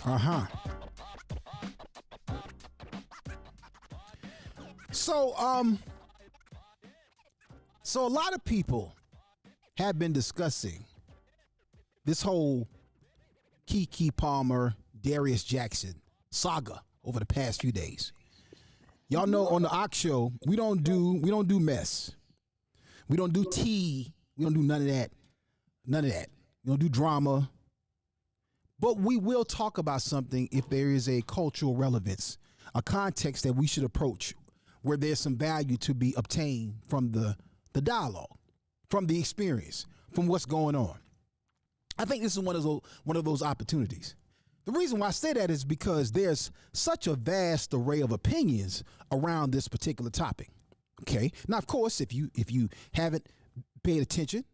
Uh-huh. So, so a lot of people have been discussing this whole Keke Palmer, Darius Jackson saga over the past few days. Y'all know on the Ox Show, we don't do mess. We don't do tea. We don't do none of that. None of that. We don't do drama. But we will talk about something if there is a cultural relevance, a context that we should approach where there's some value to be obtained from the dialogue, from the experience, from what's going on. I think this is one of those opportunities. The reason why I say that is because there's such a vast array of opinions around this particular topic. Okay. Now, of course, if you haven't paid attention,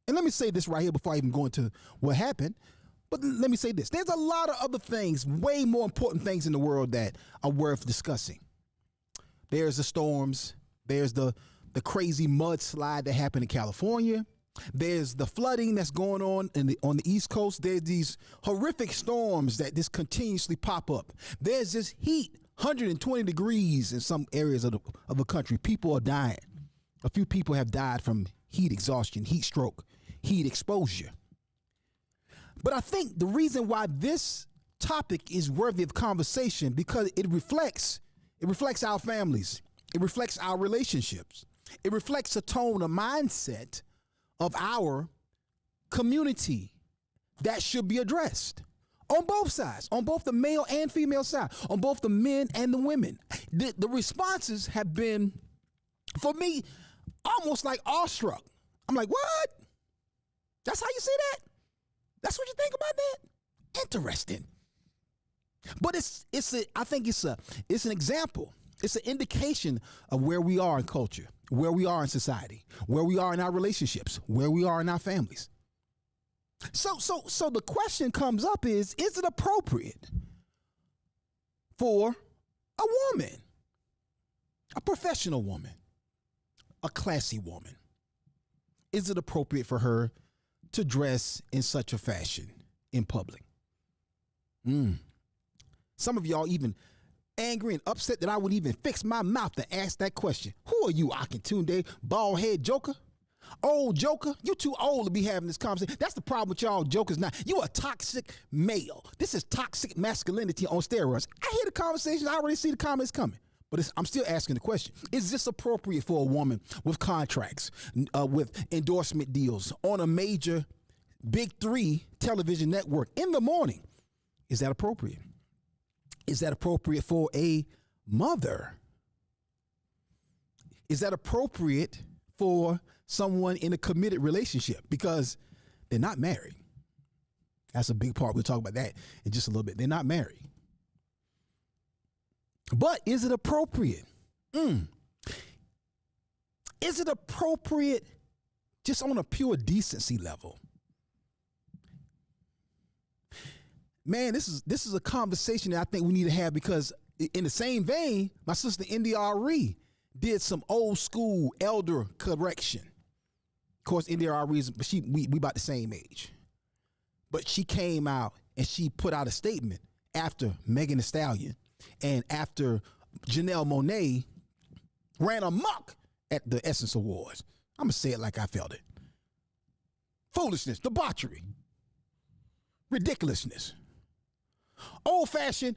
and let me say this right here before I even go into what happened, but let me say this. There's a lot of other things, way more important things in the world that are worth discussing. There's the storms. There's the crazy mudslide that happened in California. There's the flooding that's going on on the East Coast. There's these horrific storms that just continuously pop up. There's this heat, 120 degrees in some areas of the country. People are dying. A few people have died from heat exhaustion, heat stroke, heat exposure. But I think the reason why this topic is worthy of conversation because it reflects our families. It reflects our relationships. It reflects a tone, a mindset of our community that should be addressed on both sides, on both the male and female side, on both the men and the women. The responses have been, for me, almost like awestruck. I'm like, what? That's how you see that? That's what you think about that? Interesting. But I think it's an example. It's an indication of where we are in culture, where we are in society, where we are in our relationships, where we are in our families. So the question comes up is it appropriate for a woman, a professional woman, a classy woman? Is it appropriate for her to dress in such a fashion in public? Some of y'all even angry and upset that I would even fix my mouth to ask that question. Who are you, Akintunde, bald head joker? Old joker? You too old to be having this conversation. That's the problem with y'all jokers now. You a toxic male. This is toxic masculinity on steroids. I hear the conversation. I already see the comments coming. But I'm still asking the question. Is this appropriate for a woman with contracts, with endorsement deals on a major big 3 television network in the morning? Is that appropriate? Is that appropriate for a mother? Is that appropriate for someone in a committed relationship? Because they're not married. That's a big part. We'll talk about that in just a little bit. They're not married. But is it appropriate? Is it appropriate just on a pure decency level? Man, this is a conversation that I think we need to have because in the same vein, my sister India Ari did some old school elder correction. Of course, India Ari we about the same age. But she came out and she put out a statement after Megan Thee Stallion and after Janelle Monáe ran amok at the Essence Awards. I'm going to say it like I felt it. Foolishness, debauchery, ridiculousness, old-fashioned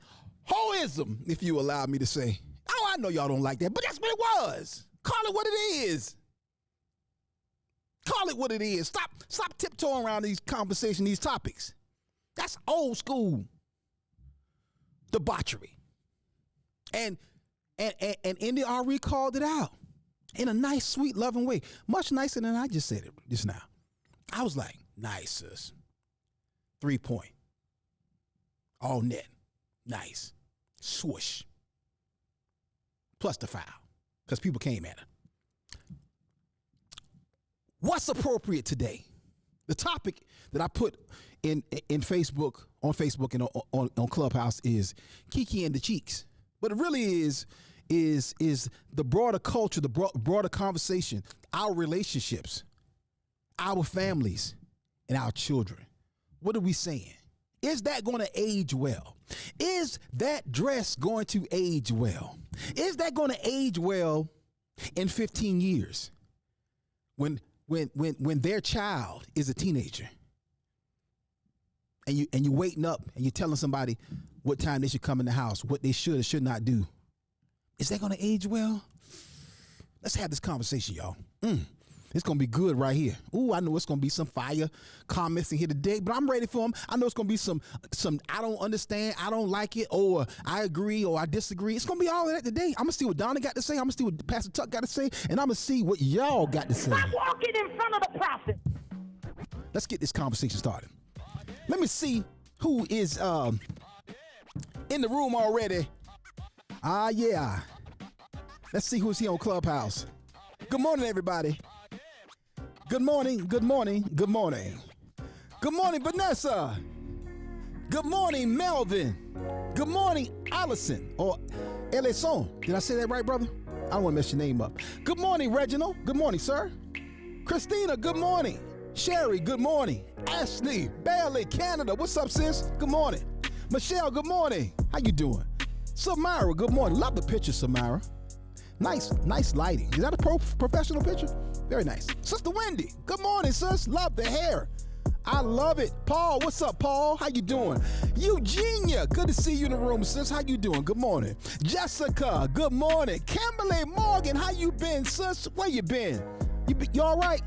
hoism, if you allow me to say. Oh, I know y'all don't like that, but that's what it was. Call it what it is. Call it what it is. Stop tiptoeing around these conversations, these topics. That's old school debauchery. And India Ari called it out in a nice, sweet, loving way. Much nicer than I just said it just now. I was like, nice, sis. 3-point. All net. Nice. Swoosh. Plus the foul. Because people came at her. What's appropriate today? The topic that I put in Facebook, on Facebook and on Clubhouse is Keke and the Cheeks. But it really is the broader culture, the broader conversation, our relationships, our families and our children. What are we saying? Is that going to age well? Is that dress going to age well? Is that going to age well in 15 years when their child is a teenager? And you waiting up and you're telling somebody what time they should come in the house, what they should or should not do. Is that going to age well? Let's have this conversation, y'all. It's going to be good right here. Ooh, I know it's going to be some fire comments in here today, but I'm ready for them. I know it's going to be some I don't understand, I don't like it, or I agree, or I disagree. It's going to be all of that today. I'm going to see what Donna got to say. I'm going to see what Pastor Tuck got to say, and I'm going to see what y'all got to say. Stop walking in front of the prophet. Let's get this conversation started. Let me see who is in the room already. Yeah. Let's see who's here on Clubhouse. Good morning, everybody. Good morning, good morning, good morning. Good morning, Vanessa. Good morning, Melvin. Good morning, Allison, or Ellison. Did I say that right, brother? I don't want to mess your name up. Good morning, Reginald. Good morning, sir. Christina, good morning. Sherry, good morning. Ashley, Bailey, Canada. What's up, sis? Good morning. Michelle, good morning. How you doing? Samara, good morning. Love the picture, Samara. Nice lighting. Is that a professional picture? Very nice. Sister Wendy, good morning, sis. Love the hair. I love it. Paul, what's up, Paul? How you doing? Eugenia, good to see you in the room, sis. How you doing? Good morning. Jessica, good morning. Kimberly Morgan, how you been, sis? Where you been? You all right?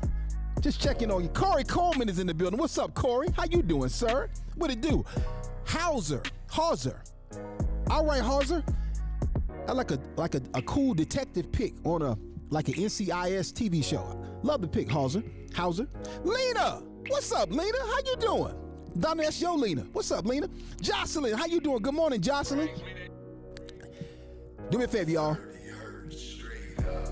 Just checking on you. Corey Coleman is in the building. What's up, Corey? How you doing, sir? What it do? Hauser. All right, Hauser. I like a cool detective pick on an NCIS TV show. Love the pick, Hauser. Lena, what's up, Lena? How you doing? Donna, that's your Lena. What's up, Lena? Jocelyn, how you doing? Good morning, Jocelyn. Do me a favor, y'all.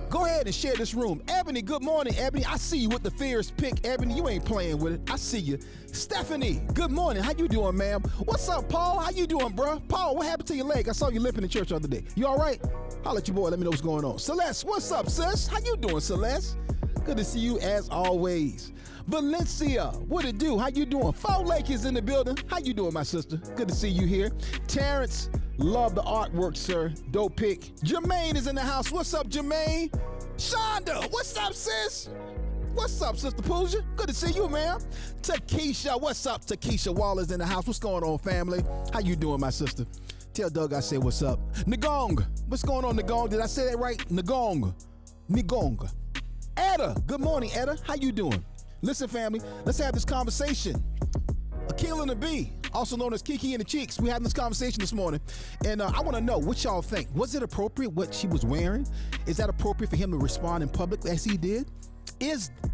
Go ahead and share this room. Ebony, good morning, Ebony. I see you with the fierce pick, Ebony. You ain't playing with it. I see you. Stephanie, good morning. How you doing, ma'am? What's up, Paul? How you doing, bro? Paul, what happened to your leg? I saw you limping in church the other day. You all right? Holla at your boy. Let me know what's going on. Celeste, what's up, sis? How you doing, Celeste? Good to see you as always. Valencia, what it do? How you doing? Fall Lake is in the building. How you doing, my sister? Good to see you here. Terrence, love the artwork, sir. Dope pick. Jermaine is in the house. What's up, Jermaine? Shonda, what's up, sis? What's up, Sister Pooja? Good to see you, man. Takesha, what's up? Takesha Waller's in the house. What's going on, family? How you doing, my sister? Tell Doug I said what's up. Nagong, what's going on, Nagong? Did I say that right? Nagong. Etta, good morning, Etta. How you doing? Listen, family, let's have this conversation. Akil and the B, also known as Kiki and the Cheeks, we having this conversation this morning, and I want to know what y'all think. Was it appropriate what she was wearing? Is that appropriate for him to respond in public as he did?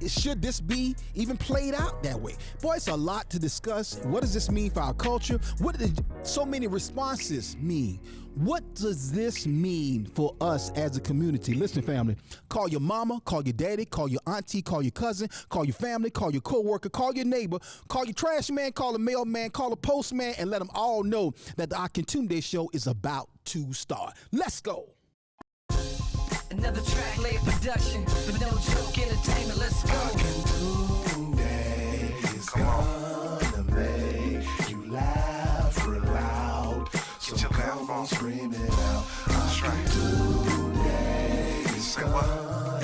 Should this be even played out that way? Boy, it's a lot to discuss. What does this mean for our culture? What did so many responses mean? What does this mean for us as a community? Listen, family, call your mama, call your daddy, call your auntie, call your cousin, call your family, call your coworker, call your neighbor, call your trash man, call a mailman, call a postman, and let them all know that the Akintunde show is about to start. Let's go. Another track, late production, but no joke, entertainment, let's go. Akintunde is gonna make you laugh real loud. So come on, scream it out. Akintunde is gonna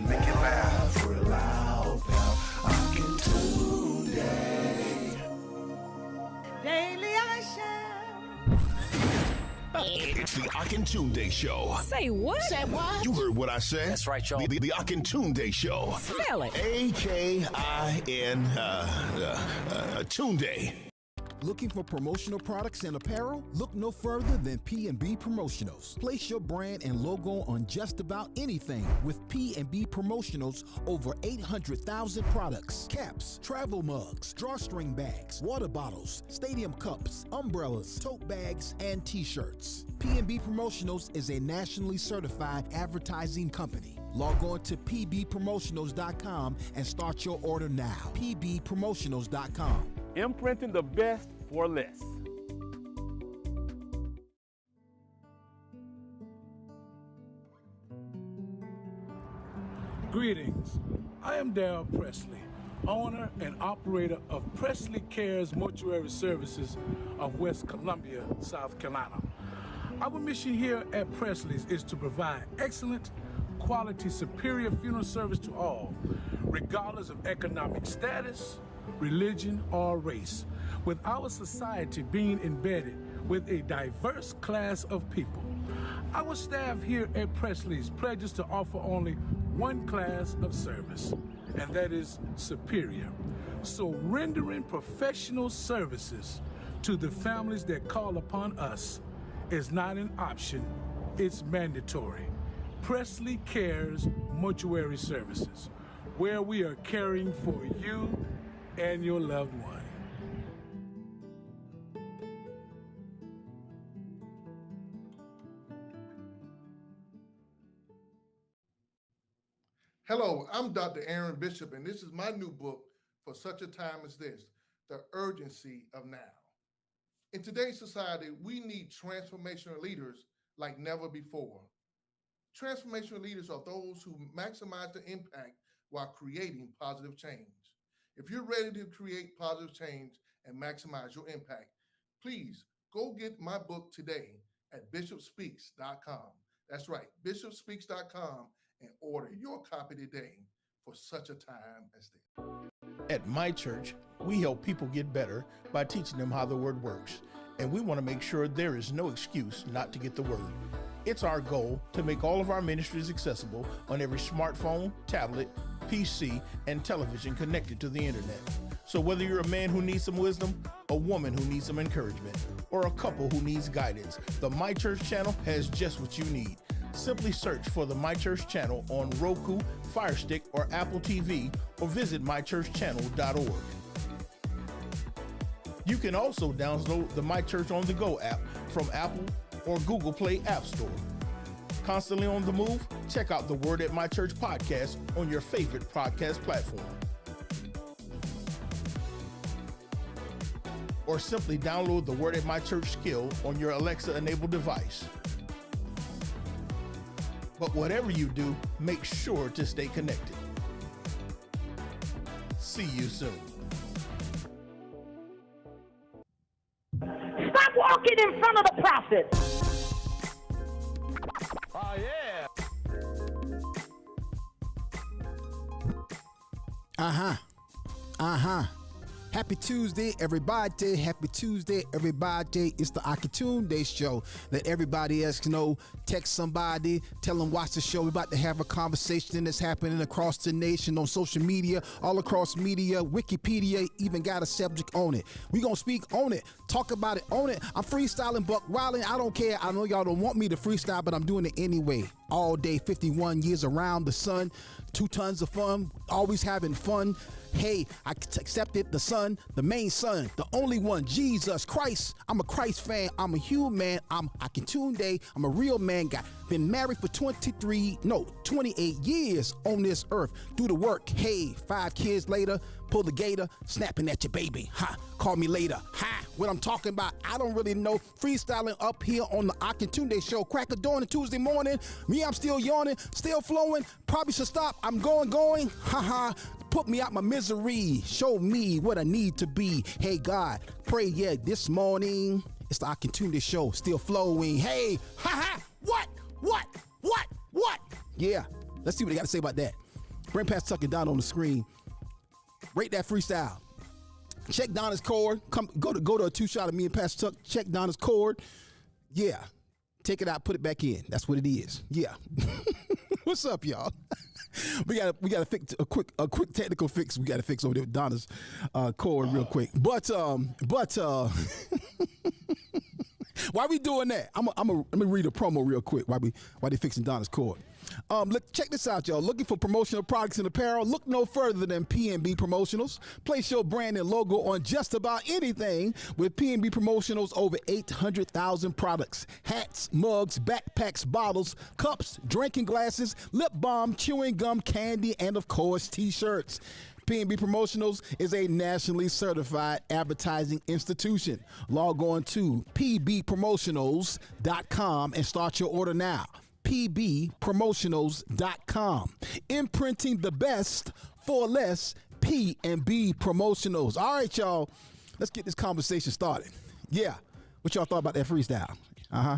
make you laugh real loud. Akintunde. Daily I shall. It's the Akintunde Show. Say what? Say what? You heard what I said. That's right, y'all. The Akintunde Show. Spell it. A-K-I-N Tunde. Looking for promotional products and apparel? Look no further than P&B Promotionals. Place your brand and logo on just about anything with P&B Promotionals. Over 800,000 products. Caps, travel mugs, drawstring bags, water bottles, stadium cups, umbrellas, tote bags, and t-shirts. P&B Promotionals is a nationally certified advertising company. Log on to pbpromotionals.com and start your order now. pbpromotionals.com. Imprinting the best for less. Greetings. I am Darrell Presley, owner and operator of Presley Cares Mortuary Services of West Columbia, South Carolina. Our mission here at Presley's is to provide excellent, quality, superior funeral service to all, regardless of economic status, religion, or race, with our society being embedded with a diverse class of people. Our staff here at Presley's pledges to offer only one class of service, and that is superior. So rendering professional services to the families that call upon us is not an option, it's mandatory. Presley Cares Mortuary Services, where we are caring for you and your loved one. Hello, I'm Dr. Aaron Bishop, and this is my new book, For Such a Time as This, The Urgency of Now. In today's society, we need transformational leaders like never before. Transformational leaders are those who maximize the impact while creating positive change. If you're ready to create positive change and maximize your impact, please go get my book today at bishopspeaks.com. That's right, bishopspeaks.com, and order your copy today for such a time as this. At my church, we help people get better by teaching them how the word works, and we want to make sure there is no excuse not to get the word. It's our goal to make all of our ministries accessible on every smartphone, tablet, PC, and television connected to the internet. So whether you're a man who needs some wisdom, a woman who needs some encouragement, or a couple who needs guidance, the My Church channel has just what you need. Simply search for the My Church channel on Roku, Fire Stick, or Apple TV, or visit mychurchchannel.org. You can also download the My Church on the Go app from Apple or Google Play App Store. Constantly on the move? Check out the Word at My Church podcast on your favorite podcast platform. Or simply download the Word at My Church skill on your Alexa-enabled device. But whatever you do, make sure to stay connected. See you soon. Stop walking in front of the prophet. Oh, yeah. Happy Tuesday, everybody. Happy Tuesday, everybody. It's the Akintunde show. Let everybody else know. Text somebody. Tell them watch the show. We're about to have a conversation that's happening across the nation on social media, all across media. Wikipedia even got a subject on it. We gonna speak on it. Talk about it on it. I'm freestyling, buck wilding. I don't care. I know y'all don't want me to freestyle, but I'm doing it anyway. All day, 51 years around the sun. 2 tons of fun. Always having fun. Hey, I accepted the son, the main son, the only one, Jesus Christ. I'm a Christ fan. I'm a human. I'm Akintunde. I'm a real man. Been married for 28 years on this earth. Do the work. Hey, 5 kids later, pull the gator, snapping at your baby. Ha, call me later. Ha, what I'm talking about, I don't really know. Freestyling up here on the Akintunde show. Crack of dawn on Tuesday morning. Me, I'm still yawning, still flowing. Probably should stop. I'm going. Ha. Put me out my misery. Show me what I need to be. Hey, God, pray, this morning. It's the Akintunde show, still flowing. Hey, what? Yeah, let's see what they got to say about that. Bring Pastor Tucker down on the screen. Rate that freestyle. Check Donna's chord. Go to a 2-shot of me and Pastor Tuck. Check Donna's chord. Yeah, take it out, put it back in. That's what it is. Yeah. What's up, y'all? We gotta fix a quick technical fix. We gotta fix over there with Donna's chord real quick. But why we doing that? Let me read a promo real quick. Why they fixing Donna's chord? Check this out, y'all. Looking for promotional products and apparel? Look no further than P&B Promotionals. Place your brand and logo on just about anything with P&B Promotionals. Over 800,000 products: hats, mugs, backpacks, bottles, cups, drinking glasses, lip balm, chewing gum, candy, and of course, t-shirts. P&B Promotionals is a nationally certified advertising institution. Log on to pbpromotionals.com and start your order now. pbpromotionals.com. Imprinting the best for less, P&B Promotionals. All right, y'all. Let's get this conversation started. Yeah. What y'all thought about that freestyle? Uh-huh.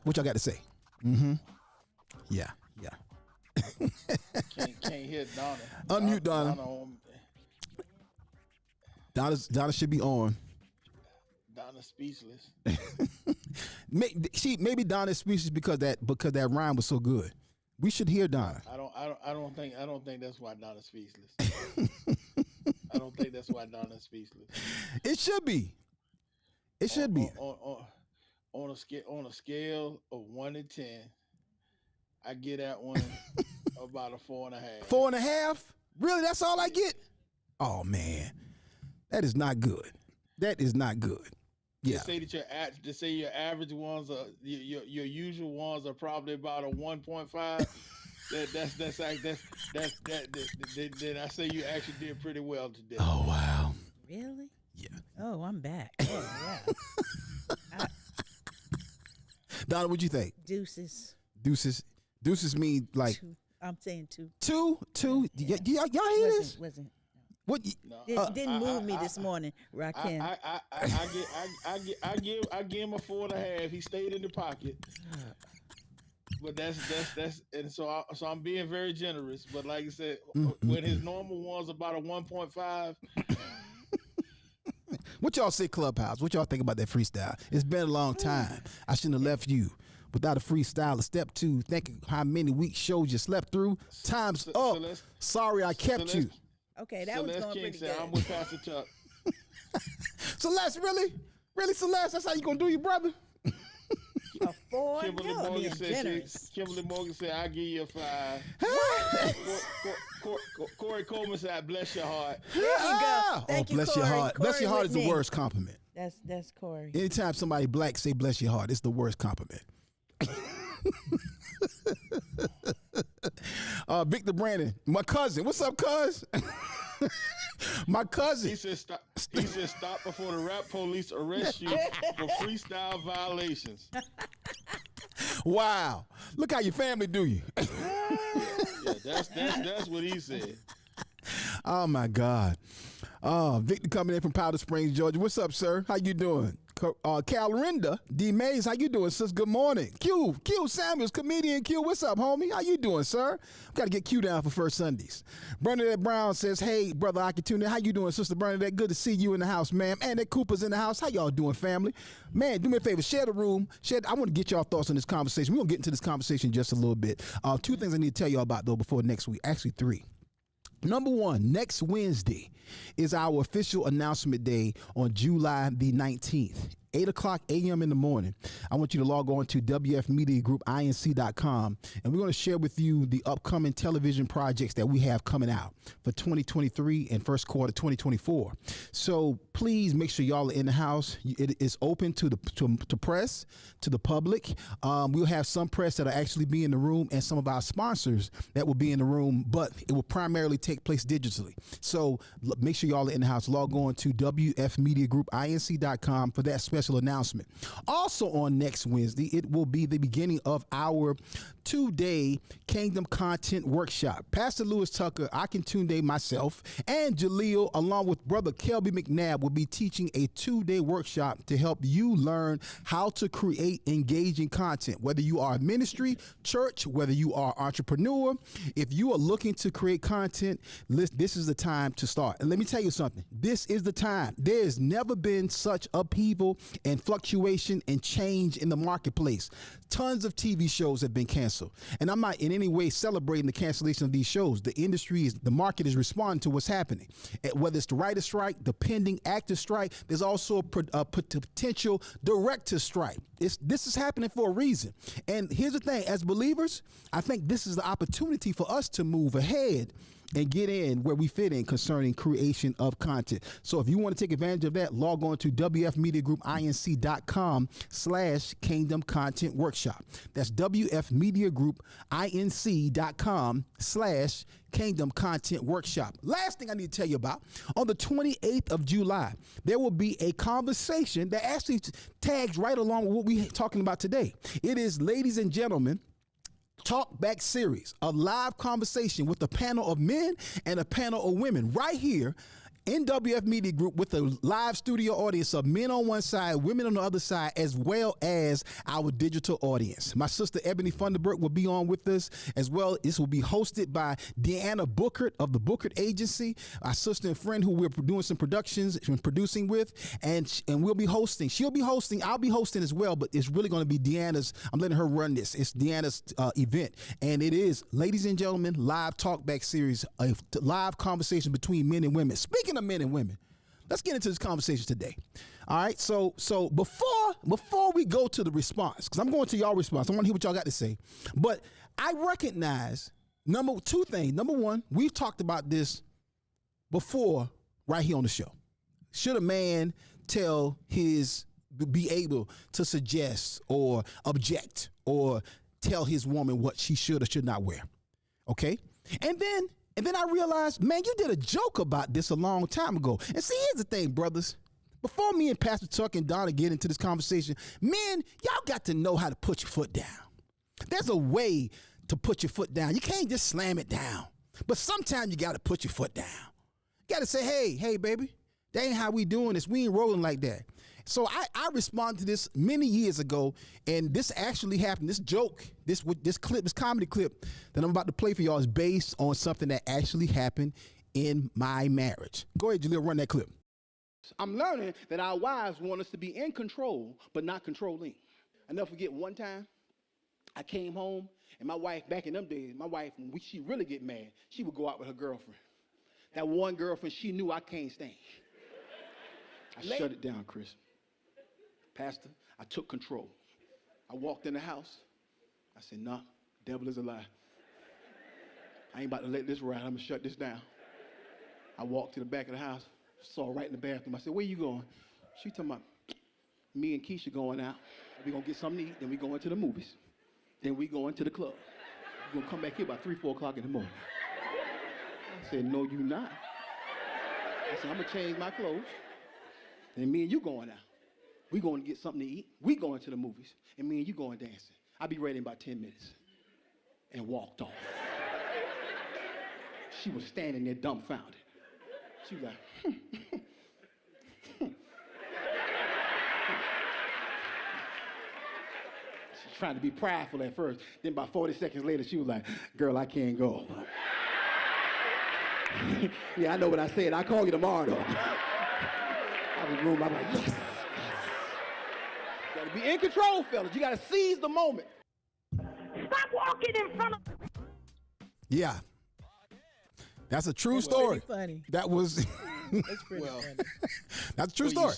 What y'all got to say? Mm-hmm. Yeah. Can't hear Donna. Unmute Donna. Donna should be on. Donna's speechless. Maybe Donna's speechless because that rhyme was so good. We should hear Donna. I don't think that's why Donna's speechless. I don't think that's why Donna's speechless. It should be. It should be. On a scale of 1 to 10, I get that one about a 4.5. 4.5? Really? That's all I get? Oh man, that is not good. That is not good. Yeah. Say that your average ones are your usual ones are probably about a 1.5. Then I say you actually did pretty well today. Oh wow. Really? Yeah. Oh, I'm back. Oh yeah. Donna, what'd you think? Deuces. Deuces mean like 2. I'm saying 2. 2. Y'all hear this? Wasn't. What? Didn't move me this morning, Rakim. I give him a 4.5. He stayed in the pocket. But that's and so I'm being very generous. But like I said, when his normal one's about a 1.5. What y'all say, Clubhouse? What y'all think about that freestyle? It's been a long time. I shouldn't have left you without a freestyle. Step 2, thinking how many week shows you slept through. Time's up. Sorry I kept you. Okay, that was going pretty good. I'm with Pastor Chuck. Celeste, really? Really, Celeste? That's how you gonna do your brother? A 4? Kimberly Morgan said, I'll give you a 5. Corey Coleman said, bless your heart. There you go. Thank you, bless Corey. your heart. Corey Bless your heart is the me. worst compliment. That's Corey. Anytime somebody black say bless your heart, it's the worst compliment. Victor Brandon, my cousin. What's up, cuz? My cousin. He said stop before the rap police arrest you for freestyle violations. Wow. Look how your family do you. Yeah, that's what he said. Oh my God. Victor coming in from Powder Springs, Georgia. What's up, sir? How you doing? Calrinda D. Mays, how you doing, sis? Good morning. Q Samuels, comedian Q. What's up, homie? How you doing, sir? Got to get Q down for First Sundays. Bernadette Brown says, hey, brother Akintunde, how you doing, sister Bernadette? Good to see you in the house, ma'am. And that Cooper's in the house. How y'all doing, family? Man, do me a favor, share the room. I want to get y'all thoughts on this conversation. We're going to get into this conversation in just a little bit. 2 things I need to tell y'all about, though, before next week. Actually, 3. Number 1, next Wednesday is our official announcement day on July the 19th. 8:00 a.m. in the morning. I want you to log on to wfmediagroup.inc.com, and we're going to share with you the upcoming television projects that we have coming out for 2023 and first quarter 2024. So please make sure y'all are in the house. It is open to the press, to the public. We'll have some press that will actually be in the room and some of our sponsors that will be in the room, but it will primarily take place digitally. So make sure y'all are in the house. Log on to wfmediagroup.inc.com for that special announcement. Also on next Wednesday, it will be the beginning of our 2-day Kingdom Content Workshop. Pastor Lewis Tucker, Akintunde, myself, and Jaleel, along with Brother Kelby McNabb, will be teaching a 2-day workshop to help you learn how to create engaging content. Whether you are a ministry, church, whether you are an entrepreneur, if you are looking to create content, this is the time to start. And let me tell you something. This is the time. There's never been such upheaval and fluctuation and change in the marketplace. Tons of TV shows have been canceled. And I'm not in any way celebrating the cancellation of these shows. The market is responding to what's happening. Whether it's the writer strike, the pending actor strike, there's also a potential director strike. This is happening for a reason. And here's the thing, as believers, I think this is the opportunity for us to move ahead and get in where we fit in concerning creation of content. So if you want to take advantage of that, log on to wfmediagroupinc.com/Kingdom Content Workshop. That's wfmediagroupinc.com/Kingdom Content Workshop. Last thing I need to tell you about, on the 28th of July, there will be a conversation that actually tags right along with what we're talking about today. It is, ladies and gentlemen, Talk Back series, a live conversation with a panel of men and a panel of women right here in WF Media Group with a live studio audience of men on one side, women on the other side, as well as our digital audience. My sister Ebony Funderburk will be on with us as well. This will be hosted by Deanna Bookert of the Bookert Agency, our sister and friend who we're doing some productions and producing with, and we'll be hosting. She'll be hosting. I'll be hosting as well, but it's really going to be Deanna's. I'm letting her run this. It's Deanna's event, and it is, ladies and gentlemen, live Talk Back series, a live conversation between men and women. Speaking of men and women, let's get into this conversation today. All right, so before we go to the response, because I'm going to y'all response, I want to hear what y'all got to say. But I recognize two things. Number one, we've talked about this before right here on the show. Should a man be able to suggest or object or tell his woman what she should or should not wear? Okay, and then I realized, man, you did a joke about this a long time ago. And see, here's the thing, brothers. Before me and Pastor Tuck and Donna get into this conversation, men, y'all got to know how to put your foot down. There's a way to put your foot down. You can't just slam it down. But sometimes you got to put your foot down. You got to say, hey, baby, that ain't how we doing this. We ain't rolling like that. So I responded to this many years ago, and this actually happened. This joke, this comedy clip that I'm about to play for y'all is based on something that actually happened in my marriage. Go ahead, Jaleel, run that clip. I'm learning that our wives want us to be in control, but not controlling. I never forget one time I came home, and my wife, back in them days, when she really get mad, she would go out with her girlfriend. That one girlfriend she knew I can't stand. I shut it down, Chris. Pastor, I took control. I walked in the house. I said, nah, devil is a lie. I ain't about to let this ride. I'm going to shut this down. I walked to the back of the house, saw her right in the bathroom. I said, where you going? She talking about, me and Keisha going out. We're going to get something to eat. Then we going to the movies. Then we going to the club. We're going to come back here about 3, 4 o'clock in the morning. I said, no, you not. I said, I'm going to change my clothes. And me and you going out. We going to get something to eat. We going to the movies. And me and you going dancing. I'll be ready in about 10 minutes. And walked off. She was standing there dumbfounded. She was like, She's trying to be prideful at first. Then about 40 seconds later, she was like, girl, I can't go. Yeah, I know what I said. I'll call you tomorrow, though. I was in the room, I'm like, yes. You gotta be in control, fellas. You gotta seize the moment. Stop walking in front of... Yeah. That's a true story. Funny. That was... That's pretty funny. That's a true story.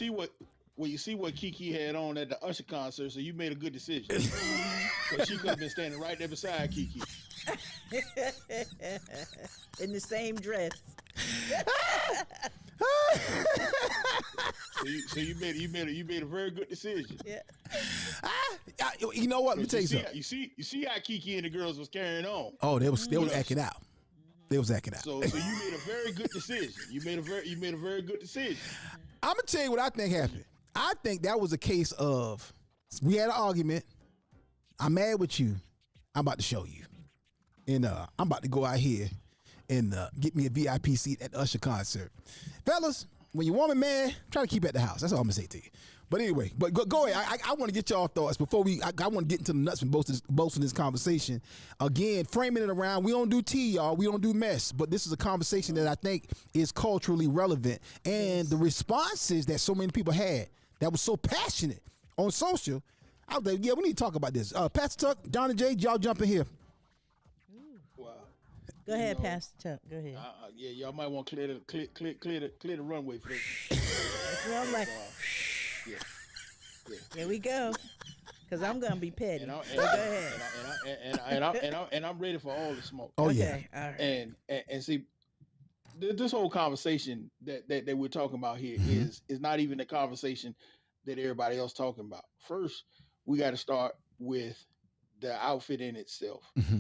You see what Kiki had on at the Usher concert, so you made a good decision. So she could have been standing right there beside Kiki. In the same dress. So you made a very good decision. Yeah. You know what? Let me tell you something. You see how Kiki and the girls was carrying on. Oh, they was acting out. They was acting out. So you made a very good decision. You made a very good decision. I'm gonna tell you what I think happened. I think that was a case of we had an argument. I'm mad with you. I'm about to show you, and I'm about to go out here and get me a VIP seat at the Usher concert. Fellas, when your woman mad, try to keep it at the house. That's all I'm gonna say to you. But anyway, go ahead. I want to get y'all thoughts before I want to get into the nuts and bolts of this conversation. Again, framing it around, we don't do tea, y'all. We don't do mess. But this is a conversation that I think is culturally relevant. And the responses that so many people had that was so passionate on social, I was like, yeah, we need to talk about this. Pastor Tuck, Donna J, y'all jump in here. Wow. Go ahead, Pastor Tuck. Go ahead. Yeah, y'all might want to clear the runway for this. That's what I'm like. Yeah. Here we go. Because I'm going to be petty. Go ahead. And I'm ready for all the smoke. Oh, okay. Yeah. All right. And see, this whole conversation that we're talking about here is not even the conversation that everybody else talking about. First, we got to start with the outfit in itself. Mm-hmm.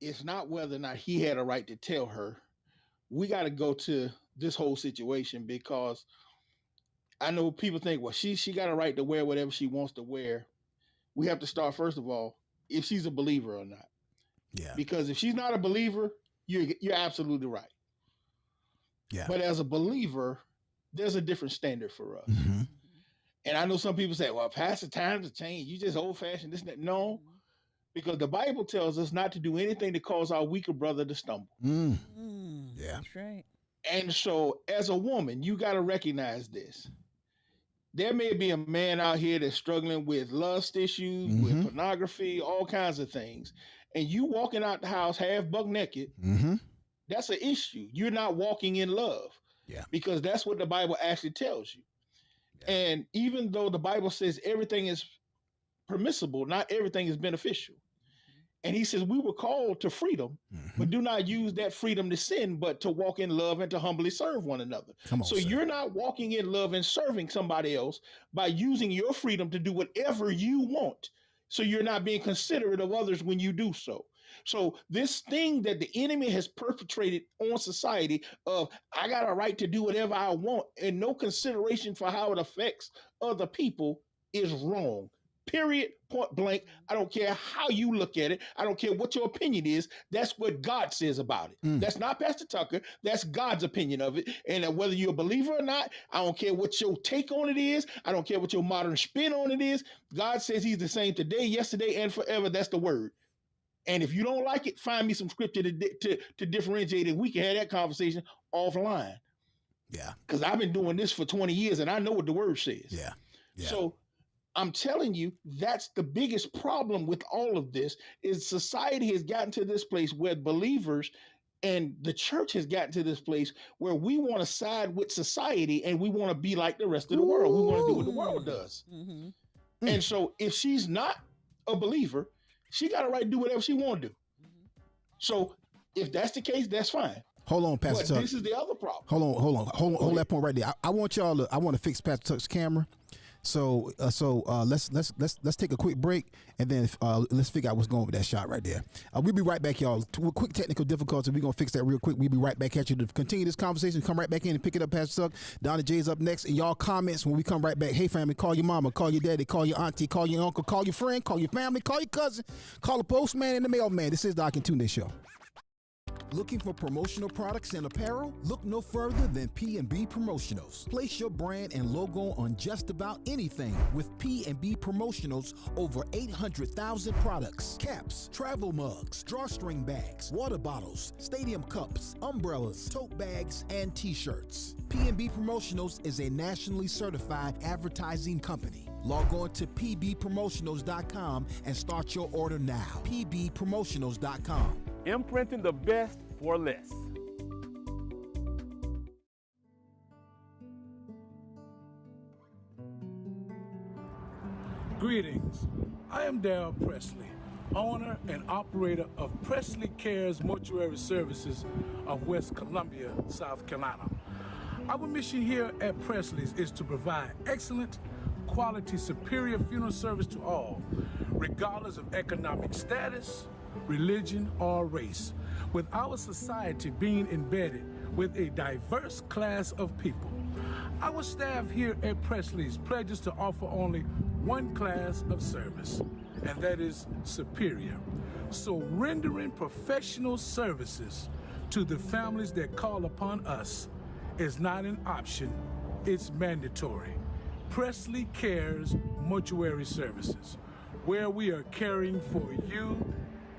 It's not whether or not he had a right to tell her. We got to go to this whole situation because I know people think, well, she got a right to wear whatever she wants to wear. We have to start, first of all, if she's a believer or not. Yeah. Because if she's not a believer, you're absolutely right. Yeah. But as a believer, there's a different standard for us. Mm-hmm. And I know some people say, well, past the times have changed. You just old fashioned, this and that. No, because the Bible tells us not to do anything to cause our weaker brother to stumble. Yeah. That's right. And so as a woman, you got to recognize this. There may be a man out here that's struggling with lust issues, with pornography, all kinds of things. And you walking out the house half buck naked, that's an issue. You're not walking in love. Yeah. Because that's what the Bible actually tells you. Yeah. And even though the Bible says everything is permissible, not everything is beneficial. And he says we were called to freedom, but do not use that freedom to sin, but to walk in love and to humbly serve one another. So you're not walking in love and serving somebody else by using your freedom to do whatever you want. So you're not being considerate of others when you do so. So this thing that the enemy has perpetrated on society of I got a right to do whatever I want and no consideration for how it affects other people is wrong. Period, point blank. I don't care how you look at it. I don't care what your opinion is. That's what God says about it. That's not Pastor Tucker. That's God's opinion of it. And whether you're a believer or not, I don't care what your take on it is. I don't care what your modern spin on it is. God says he's the same today, yesterday, and forever. That's the word. And if you don't like it, find me some scripture to differentiate it. We can have that conversation offline. Yeah. Because I've been doing this for 20 years and I know what the word says. Yeah. So I'm telling you, that's the biggest problem with all of this is society has gotten to this place where believers and the church has gotten to this place where we want to side with society and we want to be like the rest of the world. We want to do what the world does. And so if she's not a believer, she got a right to do whatever she want to do. So if that's the case, that's fine. Hold on, Pastor Tuck. This is the other problem. Hold that point right there. I want y'all to. I want to fix Pastor Tuck's camera. So let's take a quick break and then let's figure out what's going on with that shot right there. We'll be right back, y'all. Quick technical difficulty. We're gonna fix that real quick. We'll be right back at you to continue this conversation. Come right back in and pick it up, Pastor Tuck. Donna J's up next, and y'all comments when we come right back. Hey, family, call your mama, call your daddy, call your auntie, call your uncle, call your friend, call your family, call your cousin, call the postman and the mailman. This is the Akintunde Show. Looking for promotional products and apparel? Look no further than P&B Promotionals. Place your brand and logo on just about anything with P&B Promotionals. Over 800,000 products, caps, travel mugs, drawstring bags, water bottles, stadium cups, umbrellas, tote bags, and t-shirts. P&B Promotionals is a nationally certified advertising company. Log on to pbpromotionals.com and start your order now. pbpromotionals.com. Imprinting the best for less. Greetings. I am Darrell Presley, owner and operator of Presley Cares Mortuary Services of West Columbia, South Carolina. Our mission here at Presley's is to provide excellent, quality, superior funeral service to all, regardless of economic status, religion, or race, with our society being embedded with a diverse class of people. Our staff here at Presley's pledges to offer only one class of service, and that is superior. So rendering professional services to the families that call upon us is not an option, it's mandatory. Presley Cares Mortuary Services, where we are caring for you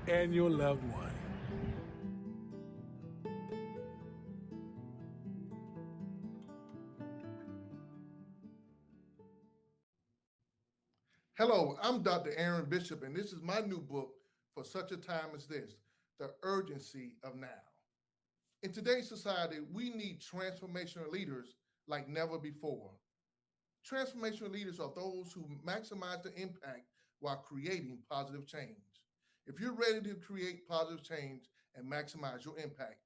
and your loved one. Hello, I'm Dr. Aaron Bishop, and this is my new book, For Such a Time as This, The Urgency of Now. In today's society, we need transformational leaders like never before. Transformational leaders are those who maximize the impact while creating positive change. If you're ready to create positive change and maximize your impact,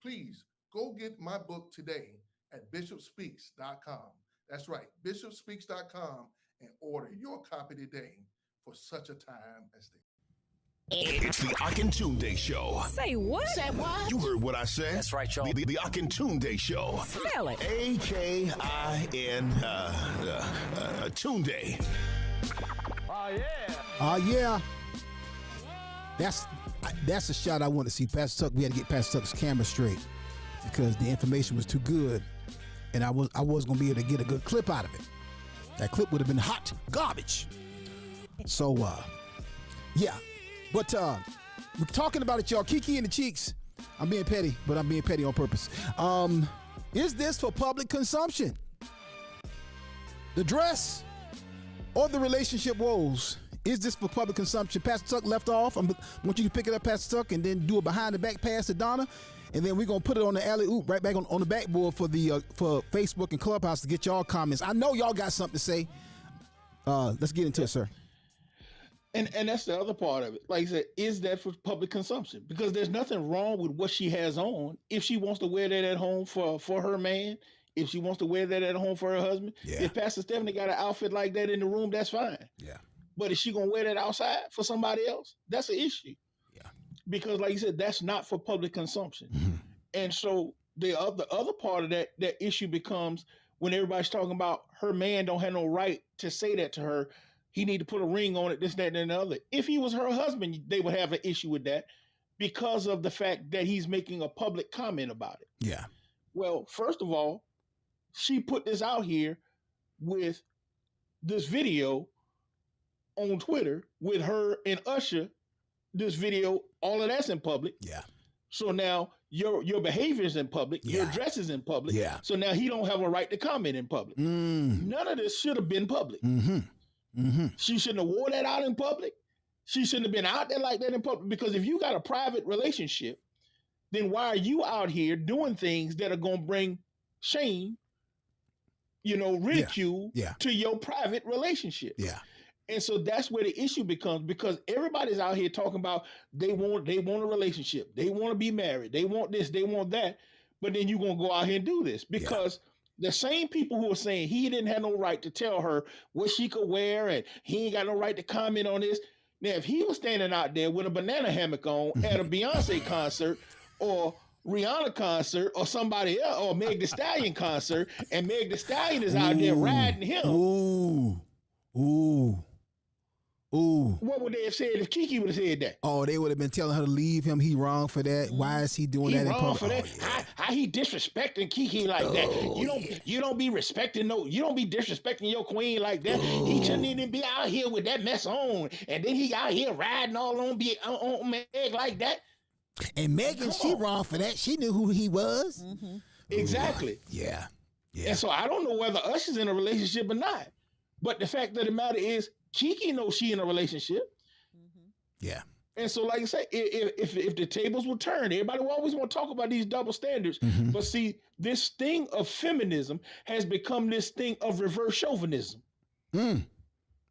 please go get my book today at bishopspeaks.com. That's right, bishopspeaks.com, and order your copy today for such a time as this. It's the Akintunde Show. Say what? Say what? You heard what I said. That's right, y'all. The Akintunde Show. Spell it. A-K-I-N Tunde. Oh, yeah. Yeah. That's that's a shot I want to see. Pastor Tuck, we had to get Pastor Tuck's camera straight because the information was too good, and I was going to be able to get a good clip out of it. That clip would have been hot garbage. So, yeah. But we're talking about it, y'all. Kiki in the cheeks. I'm being petty, but I'm being petty on purpose. Is this for public consumption? The dress or the relationship woes? Is this for public consumption? Pastor Tuck left off. I want you to pick it up, Pastor Tuck, and then do a behind the back pass to Donna. And then we're going to put it on the alley-oop right back on the backboard for Facebook and Clubhouse to get y'all comments. I know y'all got something to say. Let's get into it, sir. And that's the other part of it. Like I said, is that for public consumption? Because there's nothing wrong with what she has on. If she wants to wear that at home for her man, if she wants to wear that at home for her husband, if Pastor Stephanie got an outfit like that in the room, that's fine. Yeah. But is she going to wear that outside for somebody else? That's an issue. Yeah. Because like you said, that's not for public consumption. Mm-hmm. And so the other part of that issue becomes when everybody's talking about her man don't have no right to say that to her. He need to put a ring on it, this, that, and the other. If he was her husband, they would have an issue with that because of the fact that he's making a public comment about it. Yeah. Well, first of all, she put this out here with this video on Twitter with her and Usher. This video, all of that's in public. Yeah. So now your behavior is in public. Yeah. Your dress is in public. Yeah. So now he don't have a right to comment in public. None of this should have been public. Mm-hmm. Mm-hmm. She shouldn't have wore that out in public. She shouldn't have been out there like that in public. Because if you got a private relationship, then why are you out here doing things that are going to bring shame, ridicule to your private relationship? Yeah. And so that's where the issue becomes, because everybody's out here talking about they want a relationship. They want to be married. They want this, they want that. But then you're going to go out here and do this because the same people who are saying he didn't have no right to tell her what she could wear and he ain't got no right to comment on this. Now, if he was standing out there with a banana hammock on at a Beyonce concert or Rihanna concert or somebody else or Meg Thee Stallion concert, and Meg Thee Stallion is out there riding him. Ooh. What would they have said if Kiki would have said that? Oh, they would have been telling her to leave him. He wrong for that. Why is he doing that in public? For that. How he disrespecting Kiki like that? You don't be respecting you don't be disrespecting your queen like that. He shouldn't even be out here with that mess on, and then he out here riding all on Meg like that. And Megan, she wrong for that. She knew who he was. Mm-hmm. Exactly. Yeah. And so I don't know whether Usher's in a relationship or not. But the fact of the matter is, Kiki knows she in a relationship. Mm-hmm. Yeah. And so, like I say, if the tables were turned, everybody will always want to talk about these double standards. Mm-hmm. But see, this thing of feminism has become this thing of reverse chauvinism.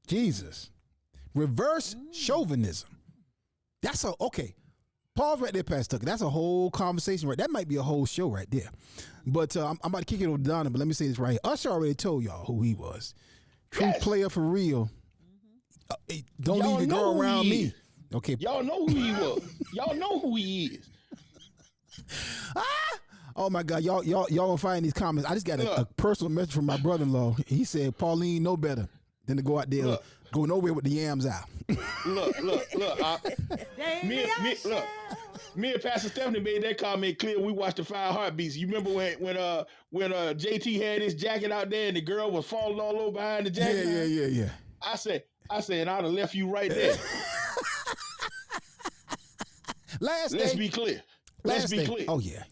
Jesus. Reverse chauvinism. That's okay. Pause right there, Pastor Tucker. That's a whole conversation, right? That might be a whole show right there. But I'm about to kick it over to Donna, but let me say this right here. Usher already told y'all who he was. True player for real. Don't leave your girl around me. Okay. Y'all know who he was. Y'all know who he is. Oh my God. Y'all gonna find these comments. I just got a personal message from my brother-in-law. He said Pauline know better than to go out there, go nowhere with the yams out. Look. Me and Pastor Stephanie made that comment clear. We watched the 5 Heartbeats. You remember when JT had his jacket out there and the girl was falling all over behind the jacket? Yeah. I said, and I'd have left you right there. Let's be clear. Let's be clear. Oh, yeah.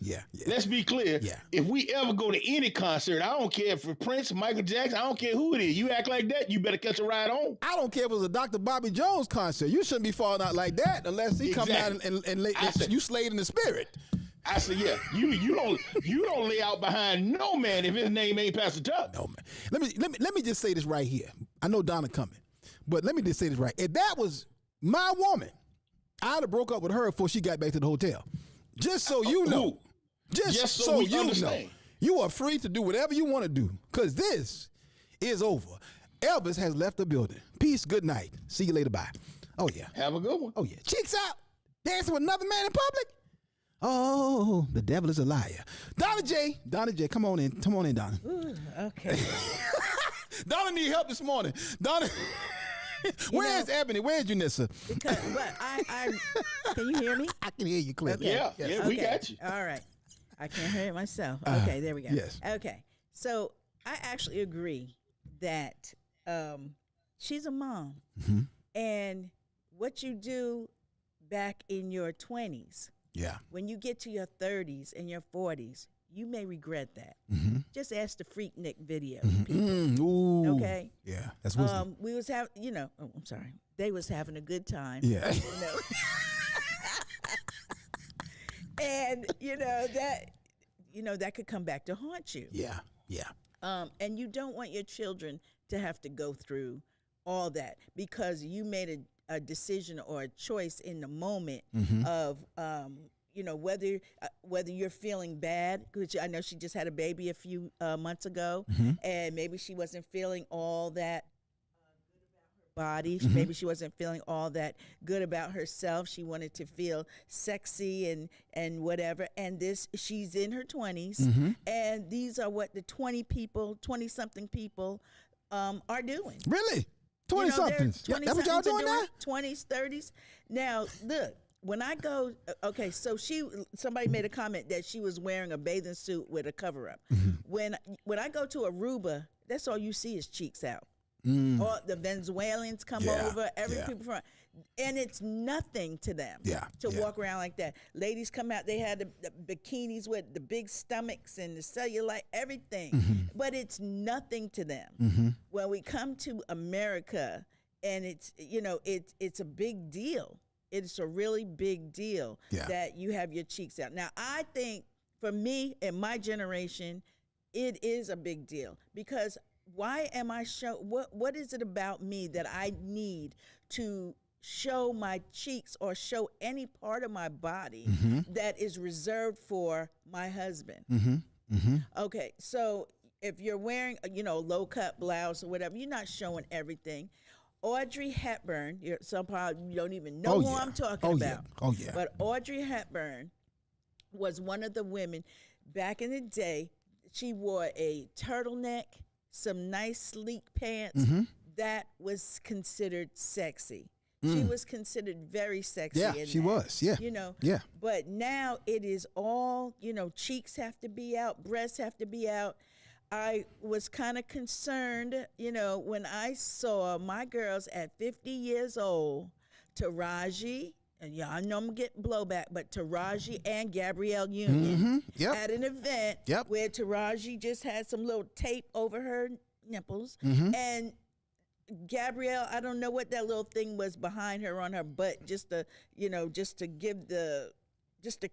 Let's be clear. Yeah. If we ever go to any concert, I don't care if it's Prince, Michael Jackson, I don't care who it is. You act like that, you better catch a ride on. I don't care if it was a Dr. Bobby Jones concert. You shouldn't be falling out like that unless he come out and you slayed in the spirit. I said, yeah, you don't lay out behind no man if his name ain't Pastor Tuck. No, man. Let me just say this right here. I know Donna coming, but let me just say this right. If that was my woman, I'd have broke up with her before she got back to the hotel. Just so you know. Just so you understand. Know. You are free to do whatever you want to do, because this is over. Elvis has left the building. Peace, good night. See you later, bye. Oh, yeah. Have a good one. Oh, yeah. Cheeks out. Dancing with another man in public. Oh, the devil is a liar. Donna J, come on in, Donna. Ooh, okay. Donna need help this morning. Donna. Where's Ebony? Where's Janissa? Because, but I can you hear me? I can hear you clearly. Okay. Yeah, Yes. yeah, we got you. All right. I can't hear it myself. Okay, there we go. yes. Okay. So I actually agree that she's a mom. Mm-hmm. And what you do back in your 20s, Yeah. when you get to your 30s and your 40s, you may regret that. Mm-hmm. Just ask the Freaknik video. Mm-hmm. Ooh. Okay. Yeah. That's wisdom. We was having, I'm sorry. They was having a good time. Yeah. You know? And that could come back to haunt you. Yeah. Yeah. And you don't want your children to have to go through all that because you made a decision or a choice in the moment of whether you're feeling bad, which I know she just had a baby a few months ago, and maybe she wasn't feeling all that body. Maybe she wasn't feeling all that good about herself. She wanted to feel sexy and whatever. And she's in her 20s, and these are what the 20-something people are doing. Really? 20-somethings. That's what y'all doing now? 20s, 30s. Now, look. When I go, okay, so somebody made a comment that she was wearing a bathing suit with a cover up. When I go to Aruba, that's all you see is cheeks out. All the Venezuelans come over, people from, and it's nothing to them to walk around like that. Ladies come out, they had the bikinis with the big stomachs and the cellulite, everything, but it's nothing to them. When we come to America, and it's a big deal. It's a really big deal that you have your cheeks out. Now, I think for me and my generation, it is a big deal because why am I what is it about me that I need to show my cheeks or show any part of my body that is reserved for my husband? Okay, so if you're wearing a low cut blouse or whatever, you're not showing everything. Audrey Hepburn, some probably you don't even know who I'm talking about. Oh, yeah. But Audrey Hepburn was one of the women back in the day. She wore a turtleneck, some nice sleek pants. That was considered sexy. She was considered very sexy. Yeah, she was. Yeah. Yeah. But now it is all, cheeks have to be out, breasts have to be out. I was kind of concerned, when I saw my girls at 50 years old, Taraji, and I know I'm going to get blowback, but Taraji and Gabrielle Union at an event where Taraji just had some little tape over her nipples, and Gabrielle, I don't know what that little thing was behind her on her butt, just to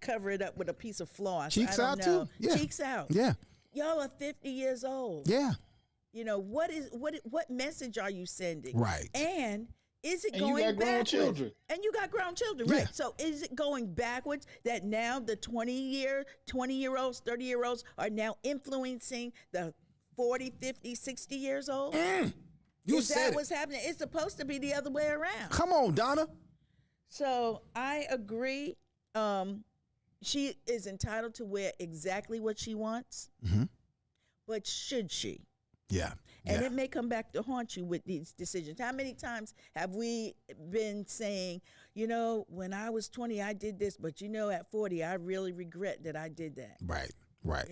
cover it up with a piece of floss. Cheeks out too? Yeah. Cheeks out. Yeah. Y'all are 50 years old. Yeah. What message are you sending? Right. And is it And going you got grown backwards? children. And you got grown children, right? So is it going backwards that now the 20-year-olds, 30-year-olds are now influencing the 40, 50, 60 years old? You is said that it. what's happening? It's supposed to be the other way around. Come on, Donna. So I agree. She is entitled to wear exactly what she wants, but should she? Yeah. And it may come back to haunt you with these decisions. How many times have we been saying, when I was 20, I did this, but at 40, I really regret that I did that. Right. Right.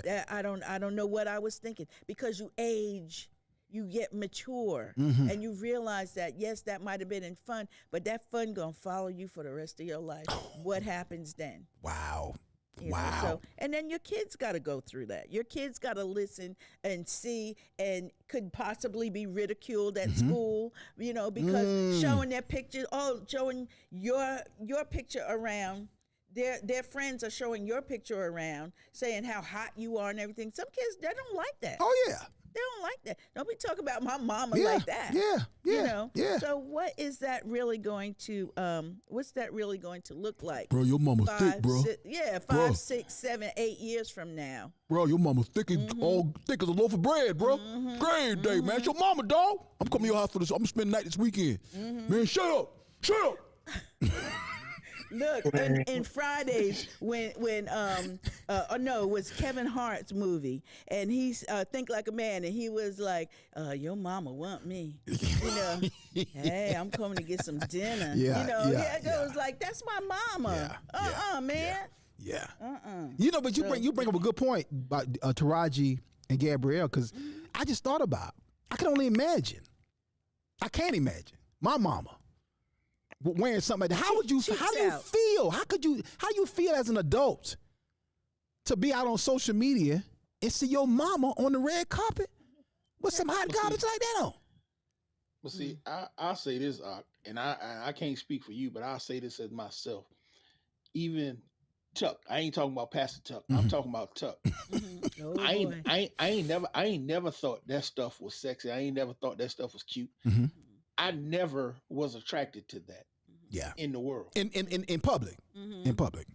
That I don't know what I was thinking, because you age. You get mature and you realize that, yes, that might have been in fun, but that fun going to follow you for the rest of your life. What happens then? Wow. You know, so, and then your kids got to go through that. Your kids got to listen and see, and could possibly be ridiculed at school, because showing their pictures, showing your picture around. Their friends are showing your picture around, saying how hot you are and everything. Some kids, they don't like that. Oh, yeah. They don't like that. Don't be talking about my mama like that. Yeah. So what is that really going to, what's that really going to look like? Bro, your mama's thick, bro. 5, 6, 7, 8 years from now. Bro, your mama's thick as all thick as a loaf of bread, bro. Great day, man. It's your mama, dog. I'm coming to your house for this. I'm gonna spend the night this weekend. Man, shut up. Look, in Fridays when no, it was Kevin Hart's movie, and he's Think Like a Man, and he was like, "Your mama want me, you know? Hey, I'm coming to get some dinner, Yeah, you know? yeah, It goes like, that's my mama. Man. Yeah. You know, but you bring up a good point about Taraji and Gabrielle, because I just thought about. I can only imagine. I can't imagine my mama wearing something like that. How would you? How do you feel? How you feel as an adult to be out on social media and see your mama on the red carpet with some hot garbage like that on? But see, I'll say this, and I can't speak for you, but I'll say this as myself. Even Tuck, I ain't talking about Pastor Tuck. I'm talking about Tuck. Oh, I ain't never thought that stuff was sexy. I ain't never thought that stuff was cute. I never was attracted to that. Yeah. In the world. In public. In public.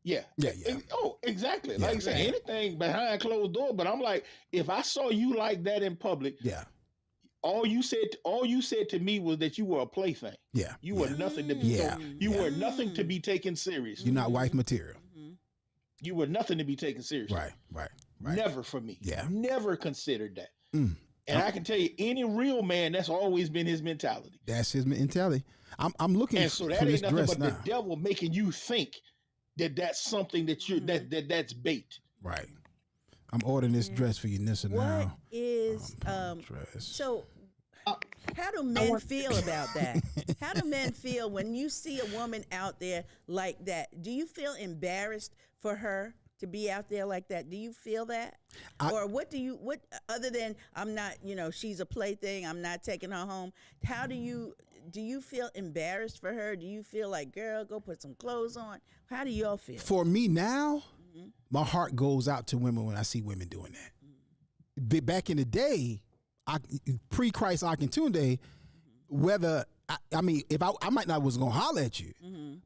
Yeah. Yeah. Oh, exactly. Yeah. Like I said, anything behind closed door. But I'm like, if I saw you like that in public, yeah. All you said to me was that you were a plaything. Yeah. You were nothing to be. You were nothing to be taken serious. You're not wife material. You were nothing to be taken seriously. Right. Never for me. Yeah. Never considered that. And I can tell you, any real man, that's always been his mentality. That's his mentality. I'm looking and so that for ain't this nothing dress but now. the devil making you think that that's something that you're that's bait. Right. I'm ordering this dress for you, Nissa, now. What is so? How do men feel about that? How do men feel when you see a woman out there like that? Do you feel embarrassed for her to be out there like that? Do you feel that? Or what other than I'm not, she's a plaything, I'm not taking her home. How do you feel embarrassed for her? Do you feel like, girl, go put some clothes on? How do y'all feel? For me now, my heart goes out to women when I see women doing that. Back in the day, pre-Christ Akintunde, whether if I might not was gonna holler at you,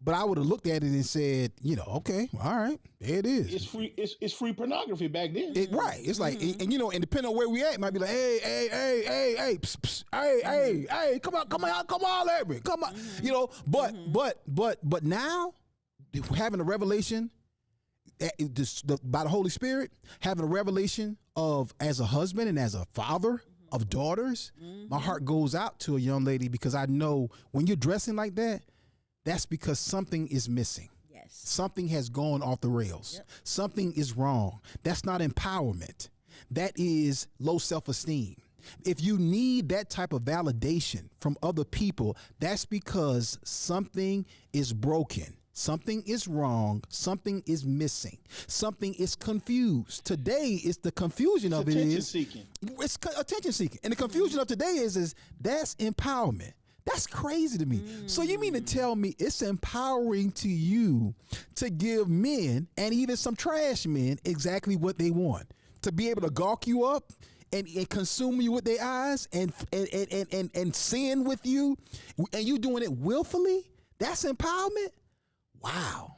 but I would have looked at it and said, okay, all right, there it is. It's free pornography back then. Right. It's like, and depending on where we at, it might be like, hey, psst, psst, hey, come on, let me, come on, but now having a revelation by the Holy Spirit, having a revelation of as a husband and as a father of daughters, my heart goes out to a young lady, because I know when you're dressing like that, that's because something is missing. Yes. Something has gone off the rails. Yep. Something is wrong. That's not empowerment. That is low self-esteem. If you need that type of validation from other people, that's because something is broken. Something is wrong. Something is missing. Something is confused. Today is the confusion of it is it's attention seeking, and the confusion of today is that's empowerment. That's crazy to me. So you mean to tell me it's empowering to you to give men and even some trash men exactly what they want, to be able to gawk you up and consume you with their eyes and sin with you, and you doing it willfully? That's empowerment. Wow.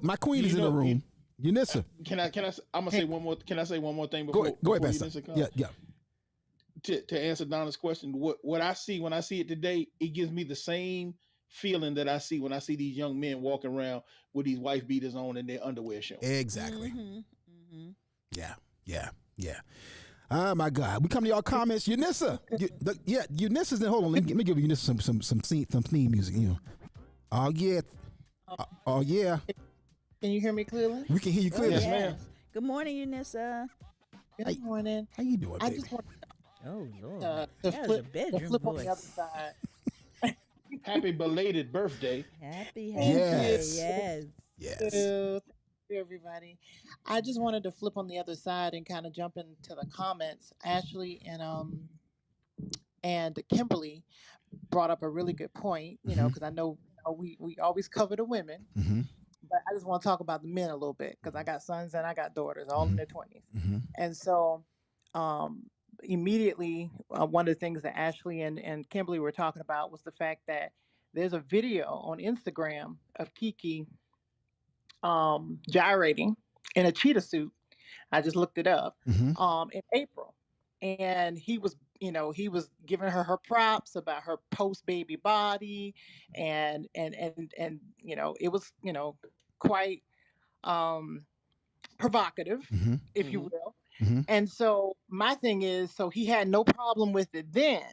My queen is in the room. Unissa. Can I I'm gonna say one more. Can I say one more thing before? Go ahead, Pastor. Yeah. To answer Donna's question, what I see when I see it today, it gives me the same feeling that I see when I see these young men walking around with these wife beaters on and their underwear showing. Exactly. Yeah. Oh my God. We come to y'all comments. Unissa. Unissa's in. Hold on. Let me give Unissa some theme music. Oh yeah. Oh yeah. Can you hear me clearly? We can hear you clearly. Yes, ma'am. Good morning, Unissa. Good morning. How you doing, baby? I just want Lord. to That was a flip bedroom on the voice. other side. Happy belated birthday. Happy Yes. yes. Yes. Thank you, everybody. I just wanted to flip on the other side and kind of jump into the comments. Ashley and Kimberly brought up a really good point, because I know we always cover the women, but I just want to talk about the men a little bit, because I got sons and I got daughters, all in their 20s. And so immediately, one of the things that Ashley and Kimberly were talking about was the fact that there's a video on Instagram of Kiki gyrating in a cheetah suit. I just looked it up in April, and he was he was giving her props about her post baby body, and it was quite provocative, Mm-hmm. if you will. Mm-hmm. And so my thing is, so he had no problem with it then,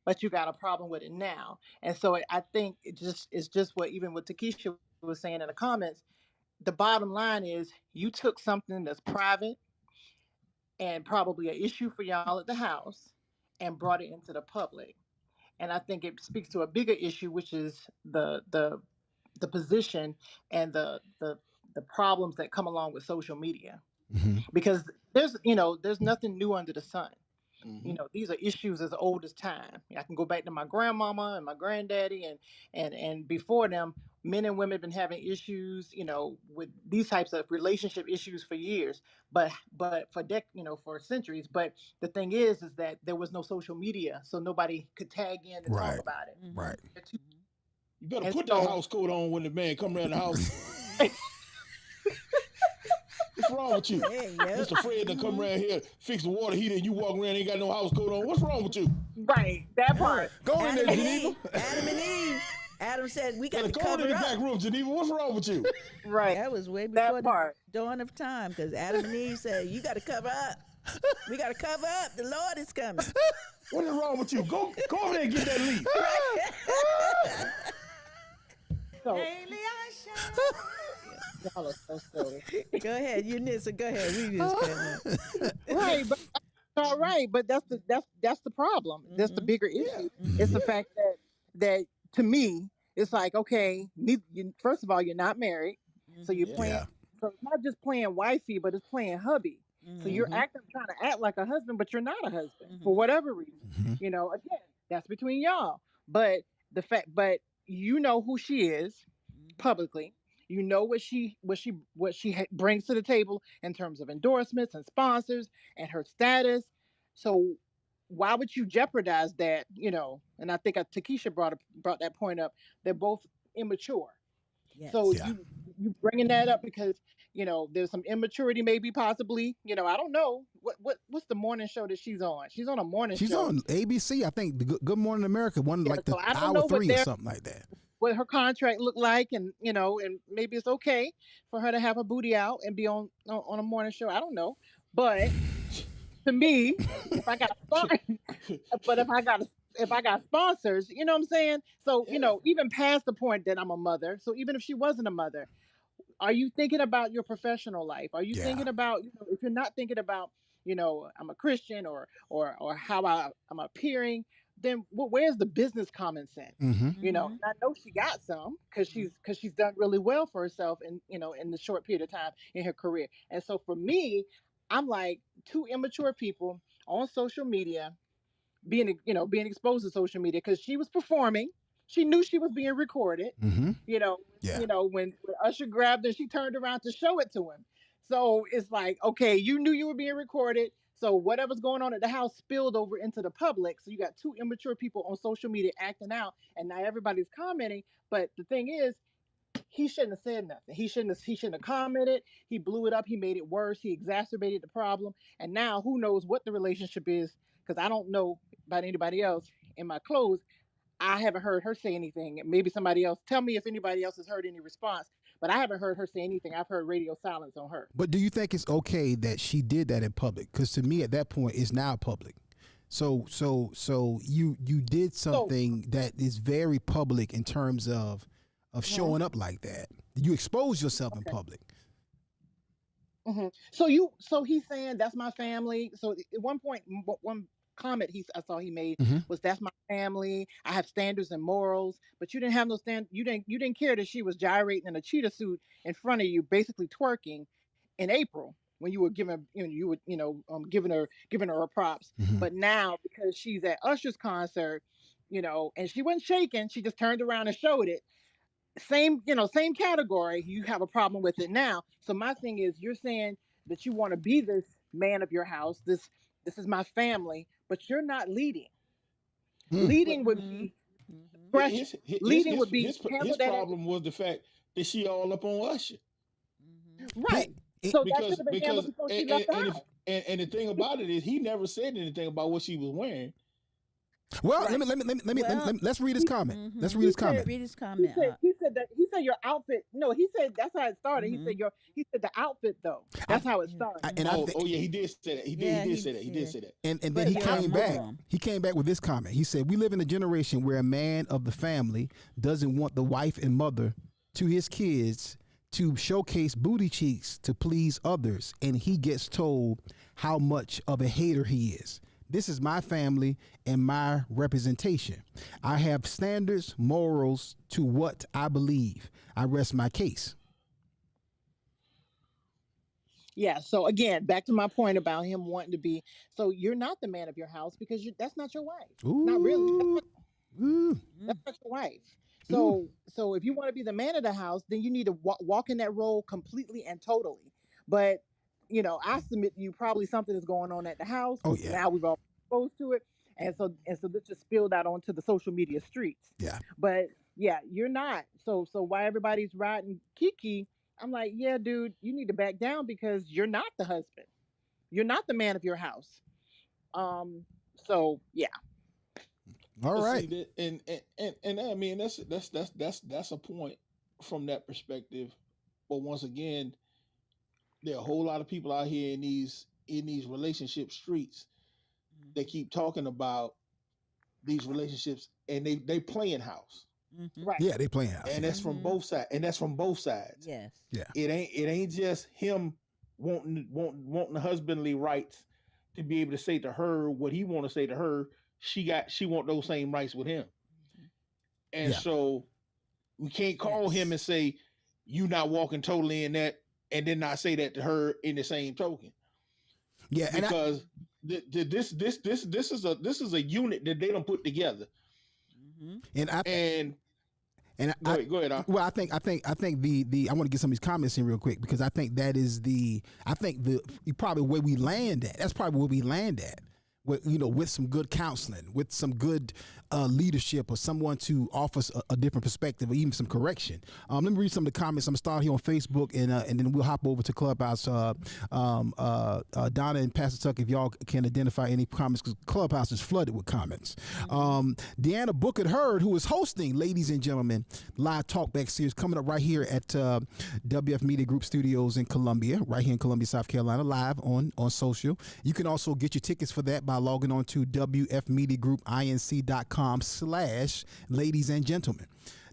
but you got a problem with it now. And so I think it's just what even what Takesha was saying in the comments. The bottom line is you took something that's private and probably an issue for y'all at the house and brought it into the public. And I think it speaks to a bigger issue, which is the position and the problems that come along with social media. Mm-hmm. Because there's nothing new under the sun. These are issues as old as time. I can go back to my grandmama and my granddaddy and before them, men and women have been having issues, with these types of relationship issues for years, but for centuries. But the thing is that there was no social media, so nobody could tag in and talk Right. about it. Right. You better And put so- that house coat on when the man come around the house. What's wrong with you? Mr. Fred done come around here, fix the water heater, and you walk around ain't got no house coat on. What's wrong with you? Right, that part. Go in there, Adam and Geneva. Eve. Adam and Eve. Adam said we got Better to go in cover the up. back room, Geneva. What's wrong with you? Right. That was way That before the part. dawn of time, because Adam and Eve said, you got to cover up. We got to cover up. The Lord is coming. What is wrong with you? Go over there and get that leaf. So, Daily I shine. y'all are so silly. Go ahead, Eunice. Go ahead. We just Right, but all right, but that's the problem. That's the bigger issue. It's the fact that to me, it's like, okay, first of all, you're not married, so you're playing. Yeah. So it's not just playing wifey, but it's playing hubby. So you're trying to act like a husband, but you're not a husband for whatever reason. Mm-hmm. Again, that's between y'all. But but you know who she is publicly. You know what she brings to the table in terms of endorsements and sponsors and her status. So why would you jeopardize that? And I think Takesha brought that point up. They're both immature. Yes. So Yeah. you bringing that up because there's some immaturity, maybe possibly. I don't know what's the morning show that she's on. She's on a morning show. She's on ABC, I think. The Good Morning America, like the so I don't know hour 3 what or something like that. what her contract looked like, and and maybe it's okay for her to have her booty out and be on a morning show. I don't know, but to me, if I got but if I got sponsors, you know what I'm saying? So even past the point that I'm a mother, so even if she wasn't a mother, are you thinking about your professional life? Are you thinking about, if you're not thinking about, I'm a Christian or how I'm appearing, then where's the business common sense? Mm-hmm. And I know she got some because she's done really well for herself in the short period of time in her career. And so for me, I'm like, two immature people on social media being exposed to social media because she was performing. She knew she was being recorded. Mm-hmm. When Usher grabbed her, she turned around to show it to him. So it's like, okay, you knew you were being recorded. So whatever's going on at the house spilled over into the public. So you got two immature people on social media acting out, and now everybody's commenting. But the thing is, he shouldn't have said nothing. He shouldn't have commented. He blew it up. He made it worse. He exacerbated the problem. And now who knows what the relationship is? Because I don't know about anybody else in my clothes. I haven't heard her say anything. Maybe somebody else. Tell me if anybody else has heard any response. But I haven't heard her say anything. I've heard radio silence on her. But do you think it's okay that she did that in public? Because to me, at that point, it's now public. So you did something that is very public in terms of showing up like that. You expose yourself in public. Mm-hmm. So he's saying that's my family. So at one point, one comment I saw he made was, that's my family. I have standards and morals, but you didn't have no you didn't care that she was gyrating in a cheetah suit in front of you, basically twerking in April when you were giving giving her props. But now, because she's at Usher's concert, and she wasn't shaking, she just turned around and showed it. Same category, you have a problem with it now. So my thing is, you're saying that you want to be this man of your house, this is my family, but you're not leading. Leading would be pressure. Leading would be his problem was the fact that she all up on Usher. Right. So that should have been handled before she left the house. And the thing about it is, he never said anything about what she was wearing. Well, let's read his comment. Let's read his comment. Read his comment. He said your outfit. No, he said that's how it started. He said the outfit though. That's how it started. Yeah, he did say that. He did say that. And then he came back. He came back with this comment. He said, "We live in a generation where a man of the family doesn't want the wife and mother to his kids to showcase booty cheeks to please others, and he gets told how much of a hater he is. This is my family and my representation. I have standards, morals to what I believe. I rest my case." Yeah. So again, back to my point about him wanting to be. So you're not the man of your house because that's not your wife. Ooh. Not really. That's not your wife. So if you want to be the man of the house, then you need to walk in that role completely and totally. But I submit to you probably something is going on at the house. Oh yeah. Now we've all exposed to it, and so this just spilled out onto the social media streets. Yeah. But yeah, you're not. So why everybody's riding Kiki? I'm like, yeah, dude, you need to back down because you're not the husband. You're not the man of your house. So yeah. All right. See, and I mean that's a point from that perspective. But once again, there are a whole lot of people out here in these relationship streets that keep talking about these relationships, and they playing house. Right. Yeah, they playing house. And that's from both sides. And that's from both sides. Yes. Yeah. It ain't just him wanting the husbandly rights to be able to say to her what he want to say to her. She want those same rights with him. And so we can't call him and say you not walking totally in that, and then not say that to her in the same token. Yeah, because this is a unit that they don't put together. Go ahead. Well, I think the I want to get some of these comments in real quick because I think that is probably where we land at. That's probably where we land at. With some good counseling, with some good leadership, or someone to offer us a different perspective, or even some correction. Let me read some of the comments. I'm gonna start here on Facebook, and then we'll hop over to Clubhouse. Donna and Pastor Tuck, if y'all can identify any comments, because Clubhouse is flooded with comments. Deanna Booker Hurd, who is hosting, ladies and gentlemen, live talkback series coming up right here at WF Media Group Studios in Columbia, right here in Columbia, South Carolina, live on social. You can also get your tickets for that by logging on to wfmediagroupinc.com/ladies and gentlemen.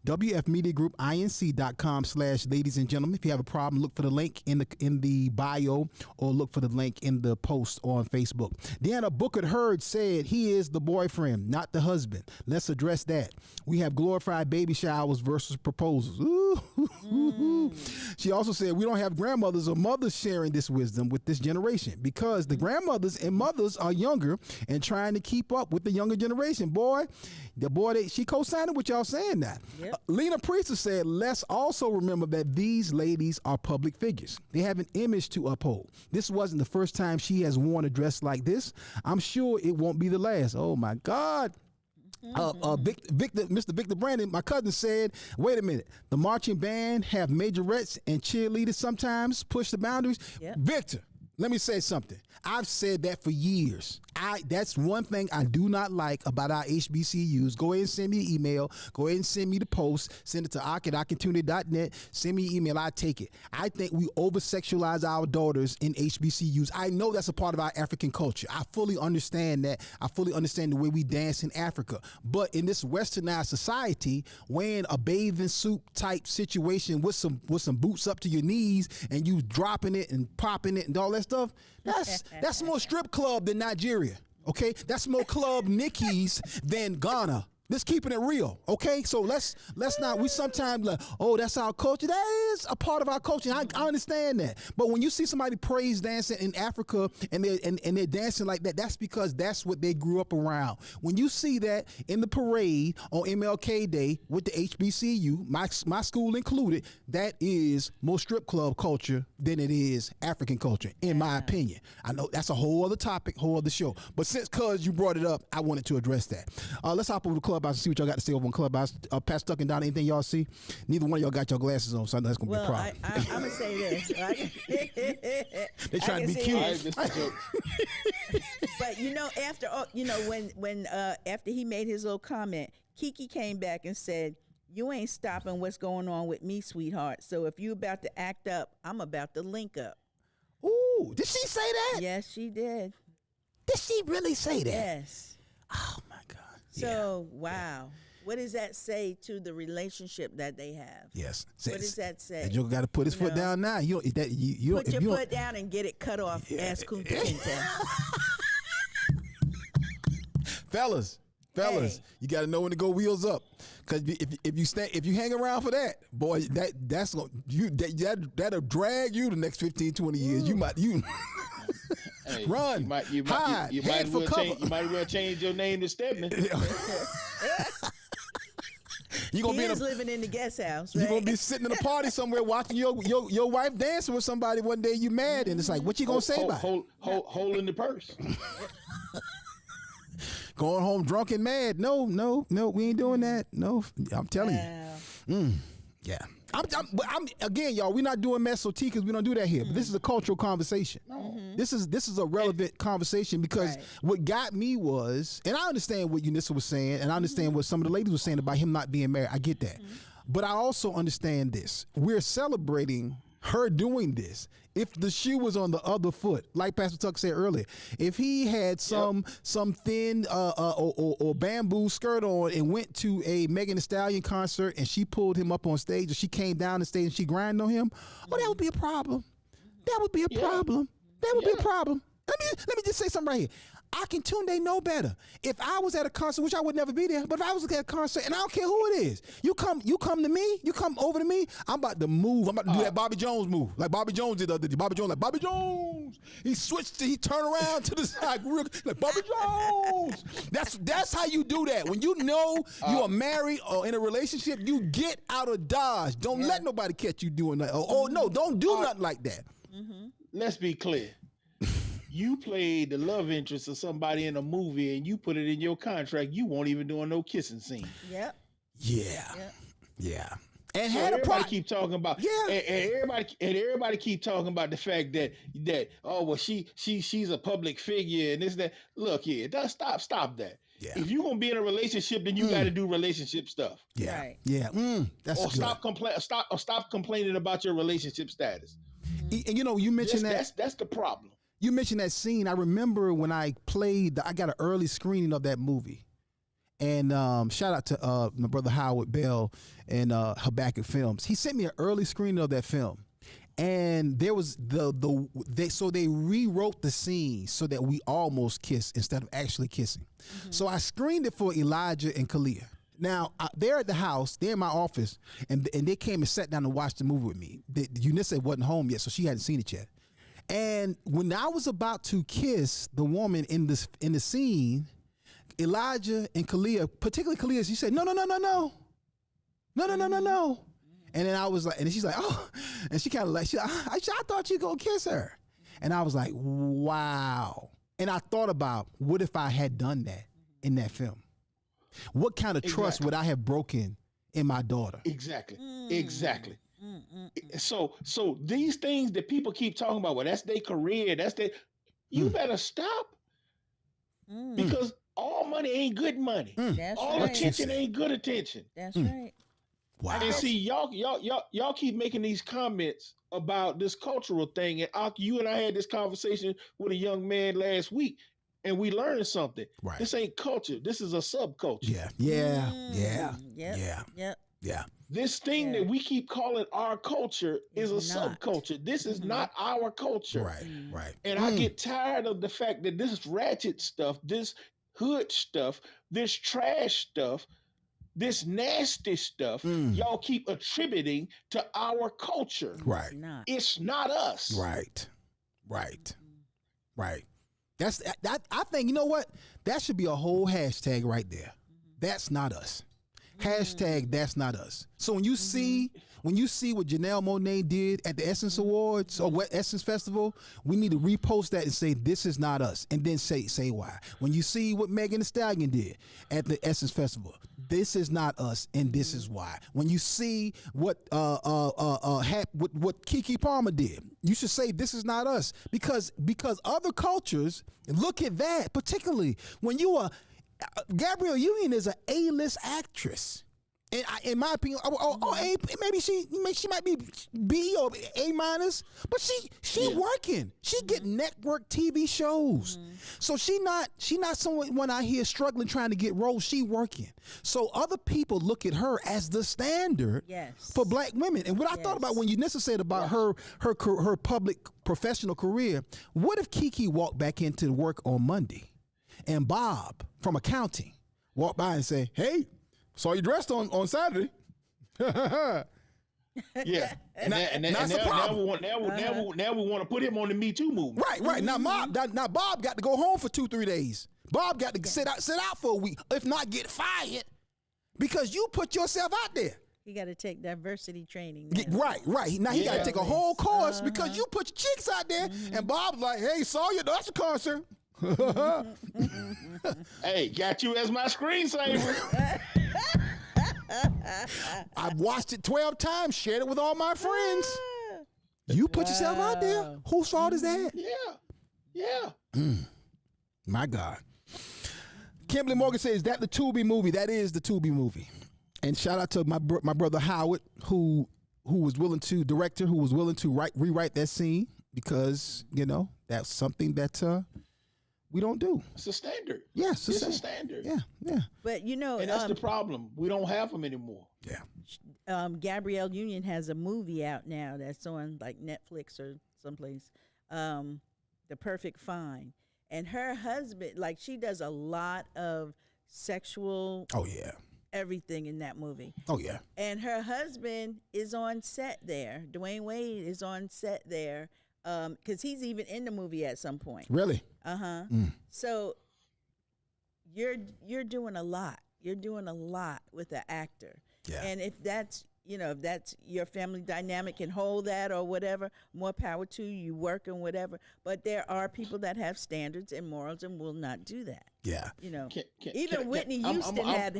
wfmediagroupinc.com/ladies and gentlemen. If you have a problem, look for the link in the bio, or look for the link in the post on Facebook. Deanna Booker Hurd said he is the boyfriend, not the husband. Let's address that. We have glorified baby showers versus proposals. Ooh. She also said we don't have grandmothers or mothers sharing this wisdom with this generation because the grandmothers and mothers are younger and trying to keep up with the younger generation. She co-signed with y'all saying that. Yep. Lena Priester said, let's also remember that these ladies are public figures. They have an image to uphold. This wasn't the first time she has worn a dress like this. I'm sure it won't be the last. Oh my God. Mr. Victor Brandon, my cousin, said, wait a minute, the marching band have majorettes and cheerleaders sometimes push the boundaries. Yep. Victor, let me say something. I've said that for years. That's one thing I do not like about our HBCUs. Go ahead and send me an email. Go ahead and send me the post. Send it to Akintunde.net. Send me an email. I take it. I think we over-sexualize our daughters in HBCUs. I know that's a part of our African culture. I fully understand that. I fully understand the way we dance in Africa. But in this westernized society, wearing a bathing suit type situation with some boots up to your knees and you dropping it and popping it and all that stuff, that's more strip club than Nigeria. Okay, that's more Club Nickies than Ghana. Let's keeping it real, okay? So let's not. We sometimes like, oh, that's our culture. That is a part of our culture. I understand that. But when you see somebody praise dancing in Africa and they're dancing like that, that's because that's what they grew up around. When you see that in the parade on MLK Day with the HBCU, my school included, that is more strip club culture than it is African culture, in my opinion. I know that's a whole other topic, whole other show. But since cuz you brought it up, I wanted to address that. Let's hop over to Club Clubhouse and see what y'all got to say over on Clubhouse. Pastor Tuck and Donna, anything y'all see? Neither one of y'all got your glasses on, so I know that's gonna be a problem. I'm gonna say this. They trying to be cute. But when after he made his little comment, Kiki came back and said, "You ain't stopping what's going on with me, sweetheart. So if you about to act up, I'm about to link up." Ooh, did she say that? Yes, she did. Did she really say that? Yes. Oh my God. So wow. What does that say to the relationship that they have? Yes. What does that say? That Joker got to put his foot down now. You put your foot down and get it cut off. Ask Akintunde. Fellas, Hey. you got to know when to go wheels up. Because if you hang around for that, boy, that'll drag you the next 15, 20 years. Hey, run, hide, head for cover. You might as well change your name to Stedman. You gonna He is living in the guest house, right? You're gonna be sitting in a party somewhere watching your wife dancing with somebody one day. You mad, and it's like, what you gonna say about it? Holding the purse. Going home drunk and mad. No, we ain't doing that. No, I'm telling you. Yeah. I'm again, y'all. We're not doing MSOT because we don't do that here. But this is a cultural conversation. This is a relevant conversation because what got me was, and I understand what Eunice was saying, and I understand what some of the ladies were saying about him not being married. I get that, but I also understand this. We're celebrating her doing this. If the shoe was on the other foot, like Pastor Tuck said earlier, if he had some thin or bamboo skirt on and went to a Megan Thee Stallion concert and she pulled him up on stage or she came down the stage and she grinded on him, that would be a problem. That would be a problem. That would be a problem. Let me just say something right here. Akintunde know better. If I was at a concert, which I would never be there, but if I was at a concert, and I don't care who it is, you come to me, you come over to me, I'm about to move. I'm about to do that Bobby Jones move, like Bobby Jones did the other day. Bobby Jones. He switched. He turned around to the side, like Bobby Jones. That's how you do that. When you know you are married or in a relationship, you get out of Dodge. Don't let nobody catch you doing that. No, don't do nothing like that. Let's be clear. You played the love interest of somebody in a movie and you put it in your contract, you won't even do no kissing scene. Yep. Yeah. And so had everybody keep talking about and everybody keep talking about the fact that she's a public figure and this that. Look here, stop that. Yeah. If you're gonna be in a relationship, then you got to do relationship stuff. Yeah, right. Yeah. That's or good. stop complaining about your relationship status. And you mentioned that's the problem. You mentioned that scene. I remember when I got an early screening of that movie. And shout out to my brother Howard Bell and Habakkuk Films. He sent me an early screening of that film. And there was they rewrote the scene so that we almost kissed instead of actually kissing. So I screened it for Elijah and Kalia. Now, they're at the house, they're in my office, and they came and sat down and watched the movie with me. Eunice wasn't home yet, so she hadn't seen it yet. And when I was about to kiss the woman in the scene, Elijah and Kalia, particularly Kalia, she said, no. And then I was like, and then she's like, oh, and she kind of like, I thought you gonna kiss her. And I was like, wow. And I thought about, what if I had done that in that film? What kind of trust would I have broken in my daughter? Exactly. So these things that people keep talking about, well, that's their career, you better stop. Because all money ain't good money. All attention ain't good attention. That's right. Wow. And see, y'all keep making these comments about this cultural thing. And you and I had this conversation with a young man last week, and we learned something. Right. This ain't culture. This is a subculture. Yeah. This thing that we keep calling our culture is a subculture. This is not our culture. Right. And I get tired of the fact that this ratchet stuff, this hood stuff, this trash stuff, this nasty stuff, y'all keep attributing to our culture. Right. It's not us. Right. That's that. I think, you know what? That should be a whole hashtag right there. That's not us. Hashtag that's not us. So when you see when you see what Janelle Monáe did at the Essence Awards or what Essence Festival, we need to repost that and say this is not us, and then say why. When you see what Megan Thee Stallion did at the Essence Festival, this is not us, and this is why. When you see what Keke Palmer did, you should say this is not us, because other cultures look at that. Particularly when you are Gabrielle Union is an A-list actress. And in my opinion, maybe she might be B or A minus, but she working. She get network TV shows, so she not someone I hear struggling trying to get roles. She working, so other people look at her as the standard for black women. And what I thought about when Unissa said about her public professional career, what if Keke walked back into work on Monday, and Bob from accounting walked by and say, "Hey, saw you dressed on Saturday." Yeah, and now we want to put him on the Me Too movement. Right. Now Bob got to go home for 2-3 days. Bob got to sit out for a week, if not get fired, because you put yourself out there. You got to take diversity training. Right. Now he got to take a whole course because you put your chicks out there, and Bob's like, "Hey, saw you. That's a concert." Hey, got you as my screensaver. I've watched it 12 times, shared it with all my friends. You put yourself out there. Whose fault is that? Yeah. My God. Kimberly Morgan says, "Is that the Tubi movie?" That is the Tubi movie. And shout out to my brother Howard, who was willing to rewrite that scene, because that's something that we don't do. It's a standard. Yes, it's a standard. Yeah. But and that's the problem. We don't have them anymore. Yeah. Gabrielle Union has a movie out now that's on like Netflix or someplace. The Perfect Fine, and her husband, like, she does a lot of sexual. Oh yeah. Everything in that movie. Oh yeah. And her husband is on set there. Dwayne Wade is on set there. Because he's even in the movie at some point. Really? So you're doing a lot. You're doing a lot with an actor. Yeah. And if that's your family dynamic can hold that or whatever, more power to you. You work and whatever. But there are people that have standards and morals and will not do that. Yeah. Even Whitney Houston had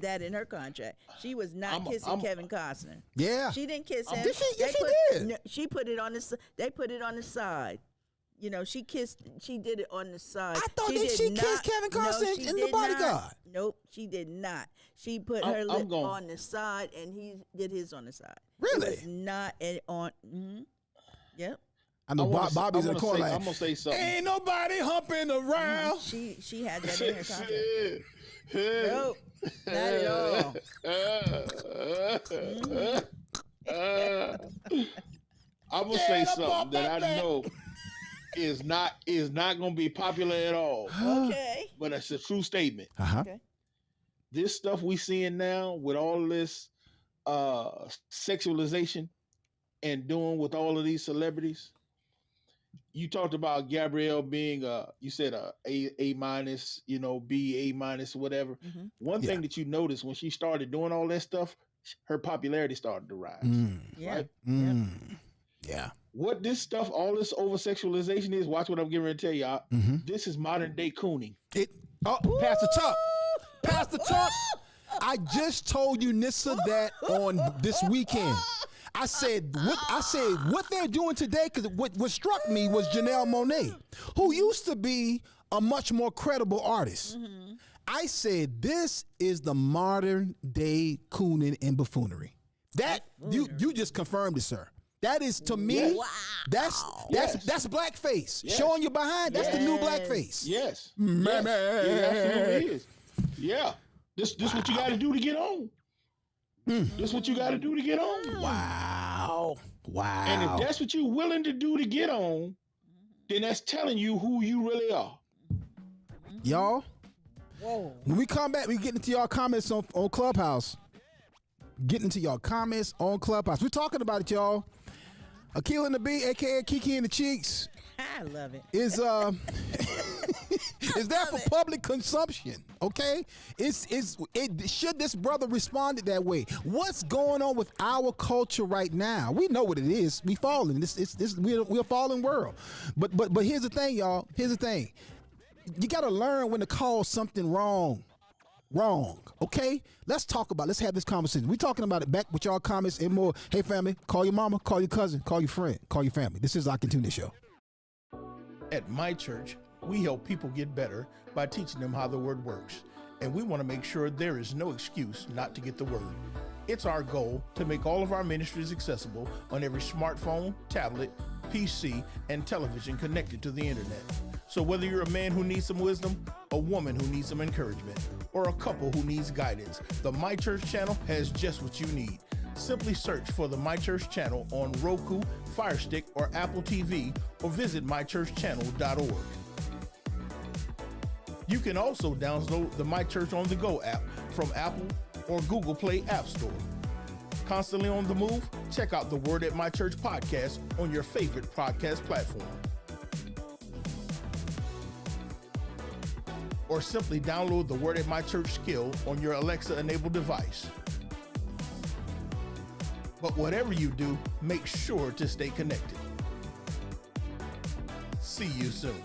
that in her contract. She was not kissing Kevin Costner. Yeah. She didn't kiss him. Did she? Yes, she did. No, she put it on the. They put it on the side. She did it on the side. I thought she kissed Kevin Costner in The Bodyguard. Nope, she did not. She put her lip on the side, and he did his on the side. Really? It was not on. Yep. I know Bobby's in the corner. I'm gonna say something. Ain't nobody humping around. She had that in her contract. Nope, not at all. I'm gonna say something that I know is not gonna be popular at all. Okay. But it's a true statement. Okay. This stuff we seeing now with all this sexualization and doing with all of these celebrities. You talked about Gabrielle being you said A minus, B, A minus, whatever. One thing that you noticed when she started doing all that stuff, her popularity started to rise. Right? Yeah. What this stuff, all this over sexualization is, watch what I'm getting ready to tell y'all. This is modern day cooning. Pastor Tuck. I just told you Nissa that on this weekend. I said what they're doing today, because what struck me was Janelle Monáe, who used to be a much more credible artist. I said this is the modern day cooning and buffoonery. That you just confirmed it, sir. That is, to me, that's blackface. Showing you behind, that's the new blackface. Yes. Man. It absolutely is. Yeah. This what you got to do to get on. This what you got to do to get on. Wow. And if that's what you're willing to do to get on, then that's telling you who you really are. Y'all, when we come back, we get into y'all comments on Clubhouse. Getting into y'all comments on Clubhouse. We're talking about it, y'all. Akil and the B, a.k.a. Kiki in the Cheeks. I love it. Is It's there for public consumption. Okay, should this brother responded that way? What's going on with our culture right now? We know what it is. We falling. We're a fallen world. But here's the thing, y'all. Here's the thing. You got to learn when to call something wrong. Okay, let's have this conversation. We're talking about it. Back with y'all comments and more. Hey family, call your mama, call your cousin, call your friend, call your family. This is Akintunde Show. At my church, we help people get better by teaching them how the word works. And we want to make sure there is no excuse not to get the word. It's our goal to make all of our ministries accessible on every smartphone, tablet, PC, and television connected to the internet. So whether you're a man who needs some wisdom, a woman who needs some encouragement, or a couple who needs guidance, the My Church channel has just what you need. Simply search for the My Church channel on Roku, Fire Stick, or Apple TV, or visit mychurchchannel.org. You can also download the My Church on the Go app from Apple or Google Play App Store. Constantly on the move? Check out the Word at My Church podcast on your favorite podcast platform. Or simply download the Word at My Church skill on your Alexa-enabled device. But whatever you do, make sure to stay connected. See you soon.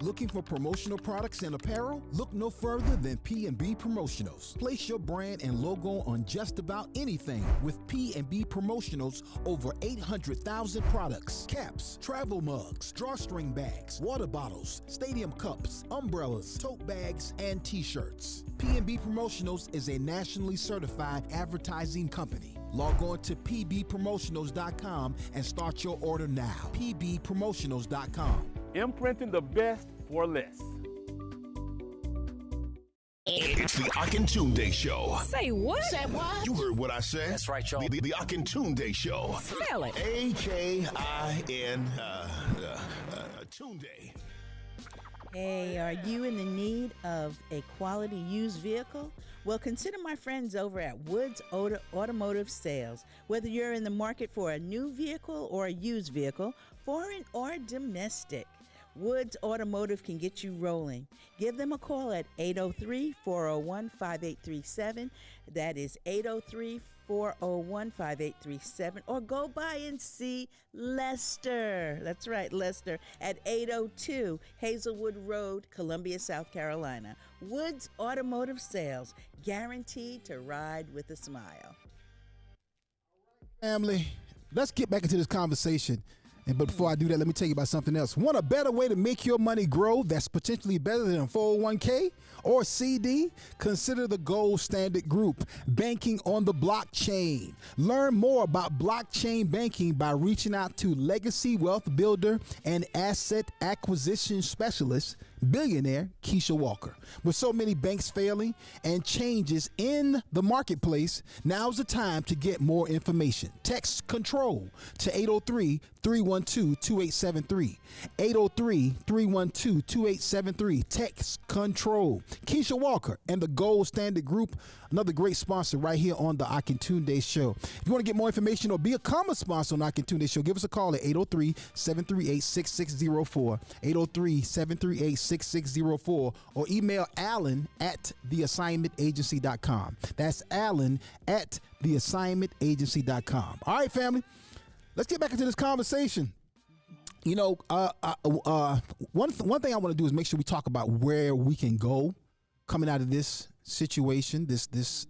Looking for promotional products and apparel? Look no further than P&B Promotionals. Place your brand and logo on just about anything with P&B Promotionals. Over 800,000 products, caps, travel mugs, drawstring bags, water bottles, stadium cups, umbrellas, tote bags, and t-shirts. P&B Promotionals is a nationally certified advertising company. Log on to pbpromotionals.com and start your order now. pbpromotionals.com. Imprinting the best for less. It's the Akintunde Show. Say what? Say what? You heard what I said. That's right, y'all. The Akintunde Show. Spell it. A-K-I-N Tunde. Hey, are you in the need of a quality used vehicle? Well, consider my friends over at Woods Automotive Sales. Whether you're in the market for a new vehicle or a used vehicle, foreign or domestic, Woods Automotive can get you rolling. Give them a call at 803-401-5837. That is 803-401-5837. Or go by and see Lester. That's right, Lester, at 802 Hazelwood Road, Columbia, South Carolina. Woods Automotive Sales, guaranteed to ride with a smile. Family, let's get back into this conversation. But before I do that, let me tell you about something else. Want a better way to make your money grow that's potentially better than a 401k or CD? Consider the Gold Standard Group, banking on the blockchain. Learn more about blockchain banking by reaching out to Legacy Wealth Builder and Asset Acquisition Specialist, billionaire Keisha Walker. With so many banks failing and changes in the marketplace, now's the time to get more information. Text CONTROL to 803-312-2873. 803-312-2873. Text CONTROL. Keisha Walker and the Gold Standard Group, another great sponsor right here on the Akintunde Show. If you want to get more information or become a sponsor on Akintunde Show, give us a call at 803-738-6604. 803-738-6604, or email Alan at theassignmentagency.com. That's Alan at theassignmentagency.com. All right, family, let's get back into this conversation. You know, one thing I want to do is make sure we talk about where we can go coming out of this situation, this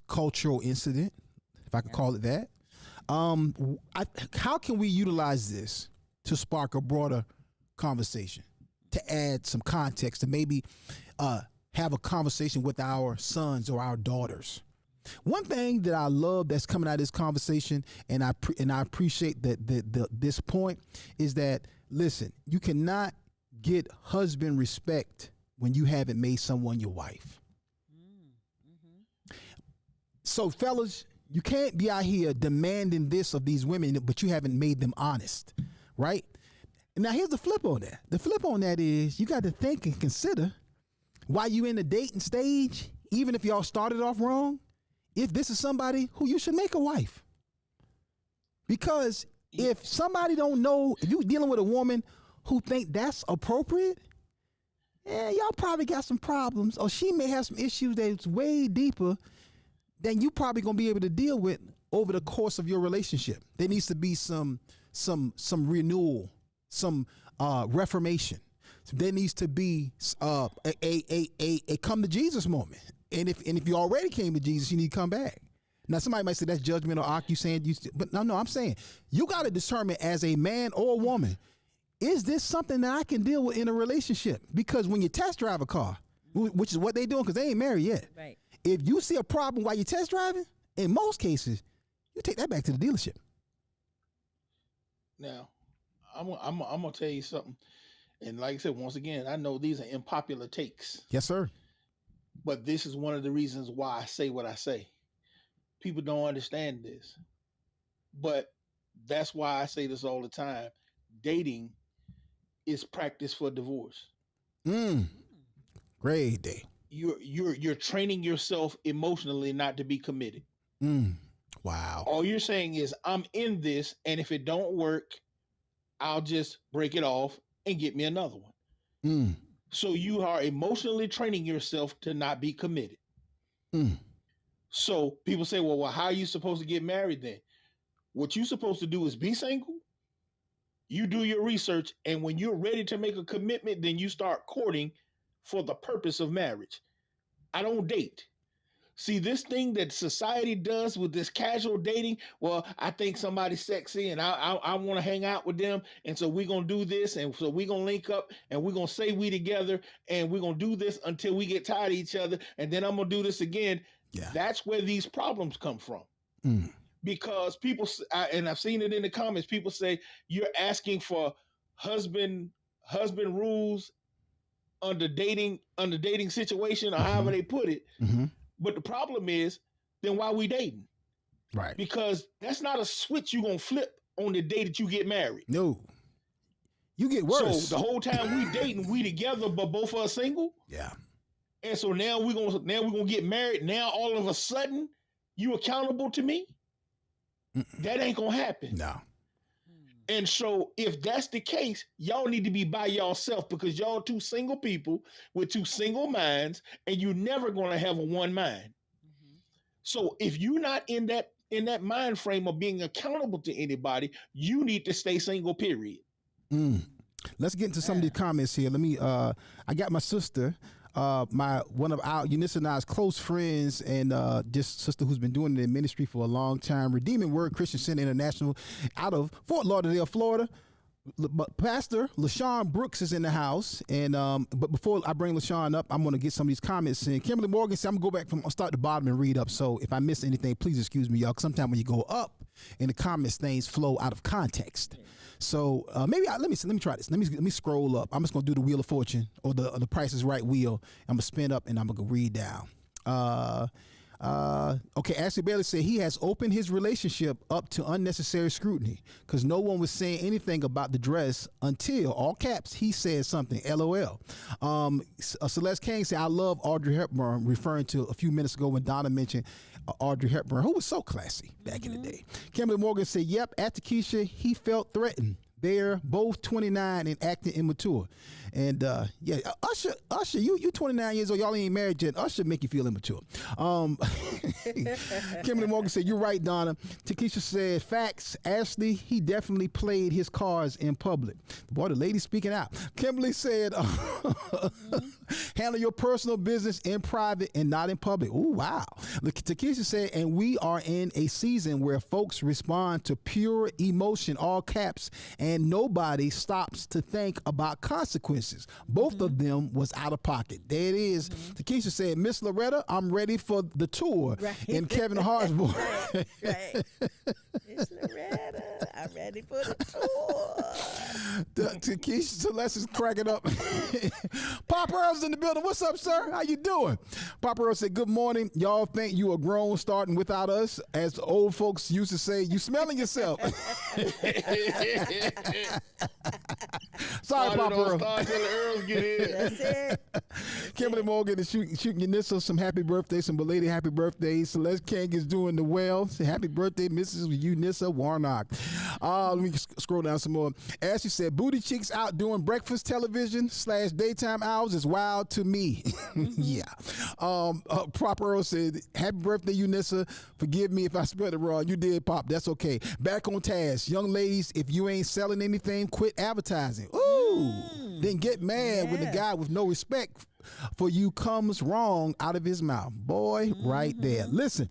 cultural incident, if I could call it that. How can we utilize this to spark a broader conversation, to add some context, to maybe have a conversation with our sons or our daughters? One thing that I love that's coming out of this conversation, and I appreciate that this point, is that, listen, you cannot get husband respect when you haven't made someone your wife. So fellas, you can't be out here demanding this of these women, but you haven't made them honest, right? Now here's the flip on that. The flip on that is you got to think and consider, while you in the dating stage, even if y'all started off wrong, if this is somebody who you should make a wife. Because if somebody don't know, if you dealing with a woman who think that's appropriate, y'all probably got some problems, or she may have some issues that's way deeper than you probably gonna be able to deal with over the course of your relationship. There needs to be some renewal, some reformation. There needs to be a come to Jesus moment. And if you already came to Jesus, you need to come back. Now, somebody might say that's judgment or you saying but no, I'm saying you got to determine as a man or a woman, is this something that I can deal with in a relationship? Because when you test drive a car, which is what they doing because they ain't married yet. Right. If you see a problem while you're test driving, in most cases, you take that back to the dealership. Now, I'm gonna tell you something, and like I said, once again, I know these are unpopular takes. Yes, sir. But this is one of the reasons why I say what I say. People don't understand this, but that's why I say this all the time. Dating is practice for divorce. Great day. You're training yourself emotionally not to be committed. Wow. All you're saying is, I'm in this, and if it don't work, I'll just break it off and get me another one. So you are emotionally training yourself to not be committed. So people say, well, how are you supposed to get married then? What you're supposed to do is be single. You do your research, and when you're ready to make a commitment, then you start courting for the purpose of marriage. I don't date. See, this thing that society does with this casual dating, well, I think somebody's sexy and I want to hang out with them. And so we're going to do this. And so we're going to link up and we're going to say we together and we're going to do this until we get tired of each other. And then I'm going to do this again. Yeah. That's where these problems come from. Because people, and I've seen it in the comments, people say you're asking for husband rules under dating situation or however they put it. But the problem is, then why we dating? Right. Because that's not a switch you're going to flip on the day that you get married. No. You get worse. So the whole time we dating, we together, but both of us single. Yeah. And so now we're gonna get married. Now all of a sudden, you accountable to me? That ain't gonna happen. No. And so if that's the case, y'all need to be by yourself because y'all two single people with two single minds, and you're never gonna have a one mind. So if you're not in that mind frame of being accountable to anybody, you need to stay single, period. Let's get into some of these comments here. Let me I got my sister, one of our Eunice and I's close friends, and this sister who's been doing it in ministry for a long time, Redeeming Word Christian Center International out of Fort Lauderdale, Florida. Pastor LaShawn Brooks is in the house, and but before I bring LaShawn up, I'm going to get some of these comments in. Kimberly Morgan said, I'm going to go back from start to bottom and read up, so if I miss anything, please excuse me, y'all, because sometimes when you go up in the comments, things flow out of context. So let me try this. Let me scroll up. I'm just gonna do the Wheel of Fortune or the Price is Right wheel. I'm gonna spin up and I'm gonna read down. Okay, Ashley Bailey said he has opened his relationship up to unnecessary scrutiny because no one was saying anything about the dress until, all caps, he said something. LOL. Celeste King said, I love Audrey Hepburn, referring to a few minutes ago when Donna mentioned Audrey Hepburn, who was so classy back in the day. Kimberly Morgan said, yep, at Takesha, he felt threatened. They're both 29 and acting immature. And yeah, Usher, you 29 years old, y'all ain't married yet. Usher make you feel immature. Kimberly Morgan said, you're right, Donna. Takesha said, facts. Ashley, he definitely played his cards in public. Boy, the lady speaking out. Kimberly said, handle your personal business in private and not in public. Oh, wow. Takesha said, and we are in a season where folks respond to pure emotion, all caps, and nobody stops to think about consequences. Both of them was out of pocket. There it is. Takesha said, Miss Loretta, I'm ready for the tour. Right. And Kevin Hart's voice. Right. Miss Loretta, I'm ready for the tour. Takesha Celeste is cracking up. Pop Earl's in the building. What's up, sir? How you doing? Pop Earl said, good morning. Y'all think you are grown starting without us? As the old folks used to say, you smelling yourself. Sorry, Pop Earl. Start till the Earls get in. That's it. That's Kimberly it. Morgan is shooting Yanissa some happy birthdays, some belated happy birthdays. Celeste King is doing the well. Say happy birthday, Mrs. Unissa Warnock. Let me scroll down some more. Ashley said, booty cheeks out doing breakfast television / daytime hours is wild to me. Yeah. Proper Earl said, happy birthday, Unissa. Forgive me if I spelled it wrong. You did, Pop. That's okay. Back on task. Young ladies, if you ain't selling anything, quit advertising. Ooh. Then get mad when the guy with no respect for you comes wrong out of his mouth. Boy, right there. Listen.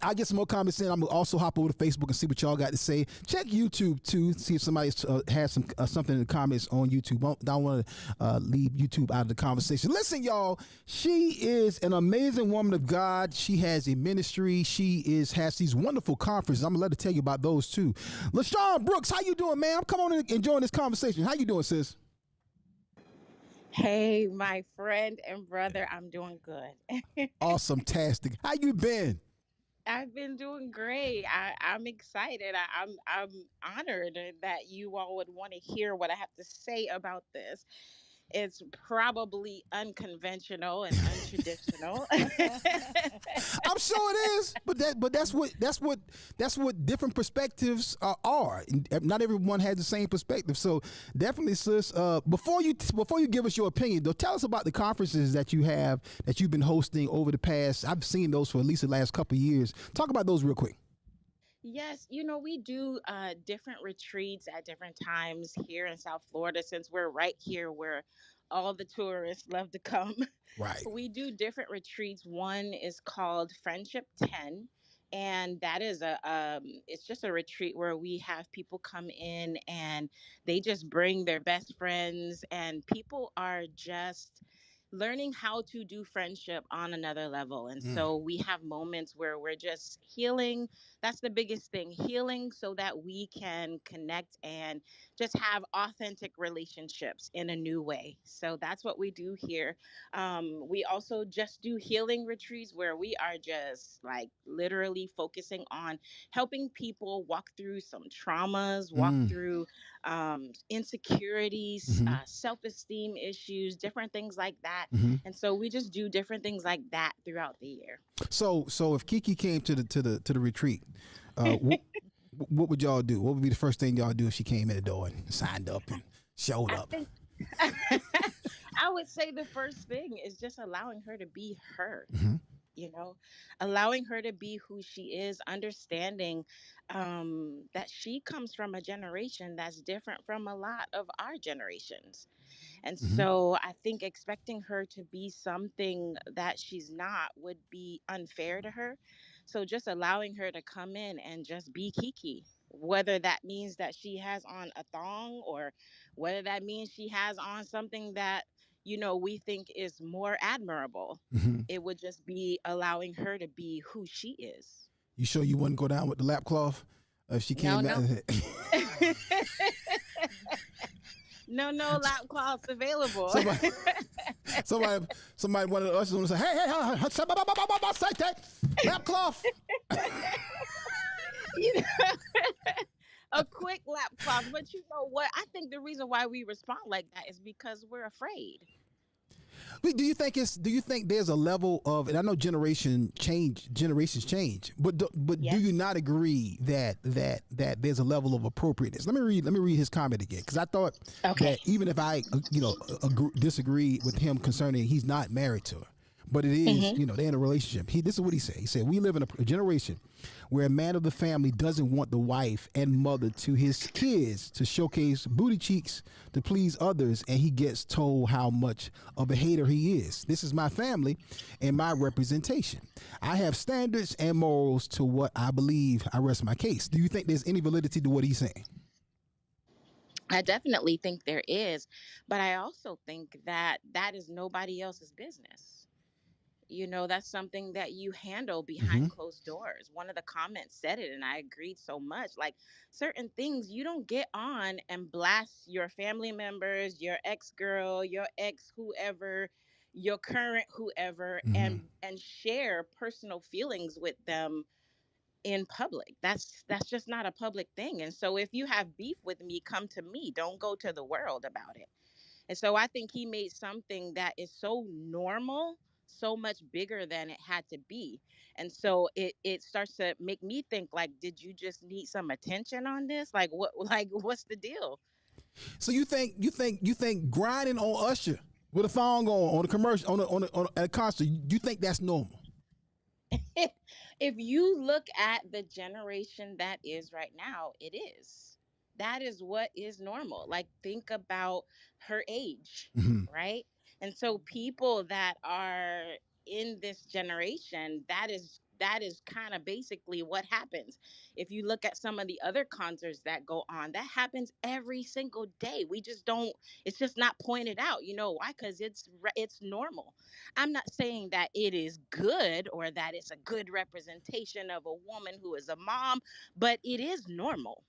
I get some more comments in. I'm gonna also hop over to Facebook and see what y'all got to say. Check YouTube too. See if somebody has some something in the comments on YouTube. Don't want to leave YouTube out of the conversation. Listen, y'all. She is an amazing woman of God. She has a ministry. Has these wonderful conferences. I'm gonna let her tell you about those too. LaShawn Brooks, how you doing, man? Come on and enjoying this conversation. How you doing, sis? Hey, my friend and brother, I'm doing good. Awesome, tastic. How you been? I've been doing great. I'm excited. I'm honored that you all would want to hear what I have to say about this. It's probably unconventional and untraditional. I'm sure it is, but that's what different perspectives are. Not everyone has the same perspective. So definitely, sis. Before you give us your opinion, though, tell us about the conferences that you've been hosting over the past. I've seen those for at least the last couple of years. Talk about those real quick. Yes, we do different retreats at different times here in South Florida since we're right here where all the tourists love to come. Right. We do different retreats. One is called Friendship 10, and that is it's just a retreat where we have people come in and they just bring their best friends, and people are just learning how to do friendship on another level. And so we have moments where we're just healing. That's the biggest thing, healing so that we can connect and just have authentic relationships in a new way. So that's what we do here. We also just do healing retreats where we are just like literally focusing on helping people walk through some traumas, walk through insecurities, Mm-hmm. self-esteem issues, different things like that. Mm-hmm. And so we just do different things like that throughout the year. So if Kiki came to the retreat, what would y'all do? What would be the first thing y'all do if she came in the door and signed up and showed I up? think I would say the first thing is just allowing her to be her. Mm-hmm. Allowing her to be who she is, understanding that she comes from a generation that's different from a lot of our generations. And Mm-hmm. so I think expecting her to be something that she's not would be unfair to her. So just allowing her to come in and just be Kiki, whether that means that she has on a thong or whether that means she has on something that, we think is more admirable. Mm-hmm. It would just be allowing her to be who she is. You sure you wouldn't go down with the lap cloth if she No, came no. down? No lap cloths available. somebody one of the ushers want to say, hey, lap cloth. You know, a quick lap cloth. But you know what? I think the reason why we respond like that is because we're afraid. Do you think there's a level of, and I know generations change, but Yes. do you not agree that there's a level of appropriateness? Let me read his comment again, because I thought that even if I disagree with him concerning he's not married to her, but it is, they're in a relationship. This is what he said. He said, we live in a generation where a man of the family doesn't want the wife and mother to his kids to showcase booty cheeks to please others, and he gets told how much of a hater he is. This is my family and my representation. I have standards and morals to what I believe. I rest my case. Do you think there's any validity to what he's saying? I definitely think there is, but I also think that is nobody else's business. That's something that you handle behind closed doors. One of the comments said it, and I agreed so much. Like certain things, you don't get on and blast your family members, your ex girl, your ex whoever, your current whoever, and share personal feelings with them in public. That's just not a public thing. And so if you have beef with me, come to me. Don't go to the world about it. And so I think he made something that is so normal so much bigger than it had to be. And so it starts to make me think, like, did you just need some attention on this? Like, what's the deal? So you think grinding on Usher with a thong on the commercial on at a concert, you think that's normal? If you look at the generation that is right now, it is. That is what is normal. Like, think about her age, right? And so people that are in this generation, that is kind of basically what happens. If you look at some of the other concerts that go on, that happens every single day. We just don't, it's just not pointed out. You know why? Because it's normal. I'm not saying that it is good or that it's a good representation of a woman who is a mom, but it is normal.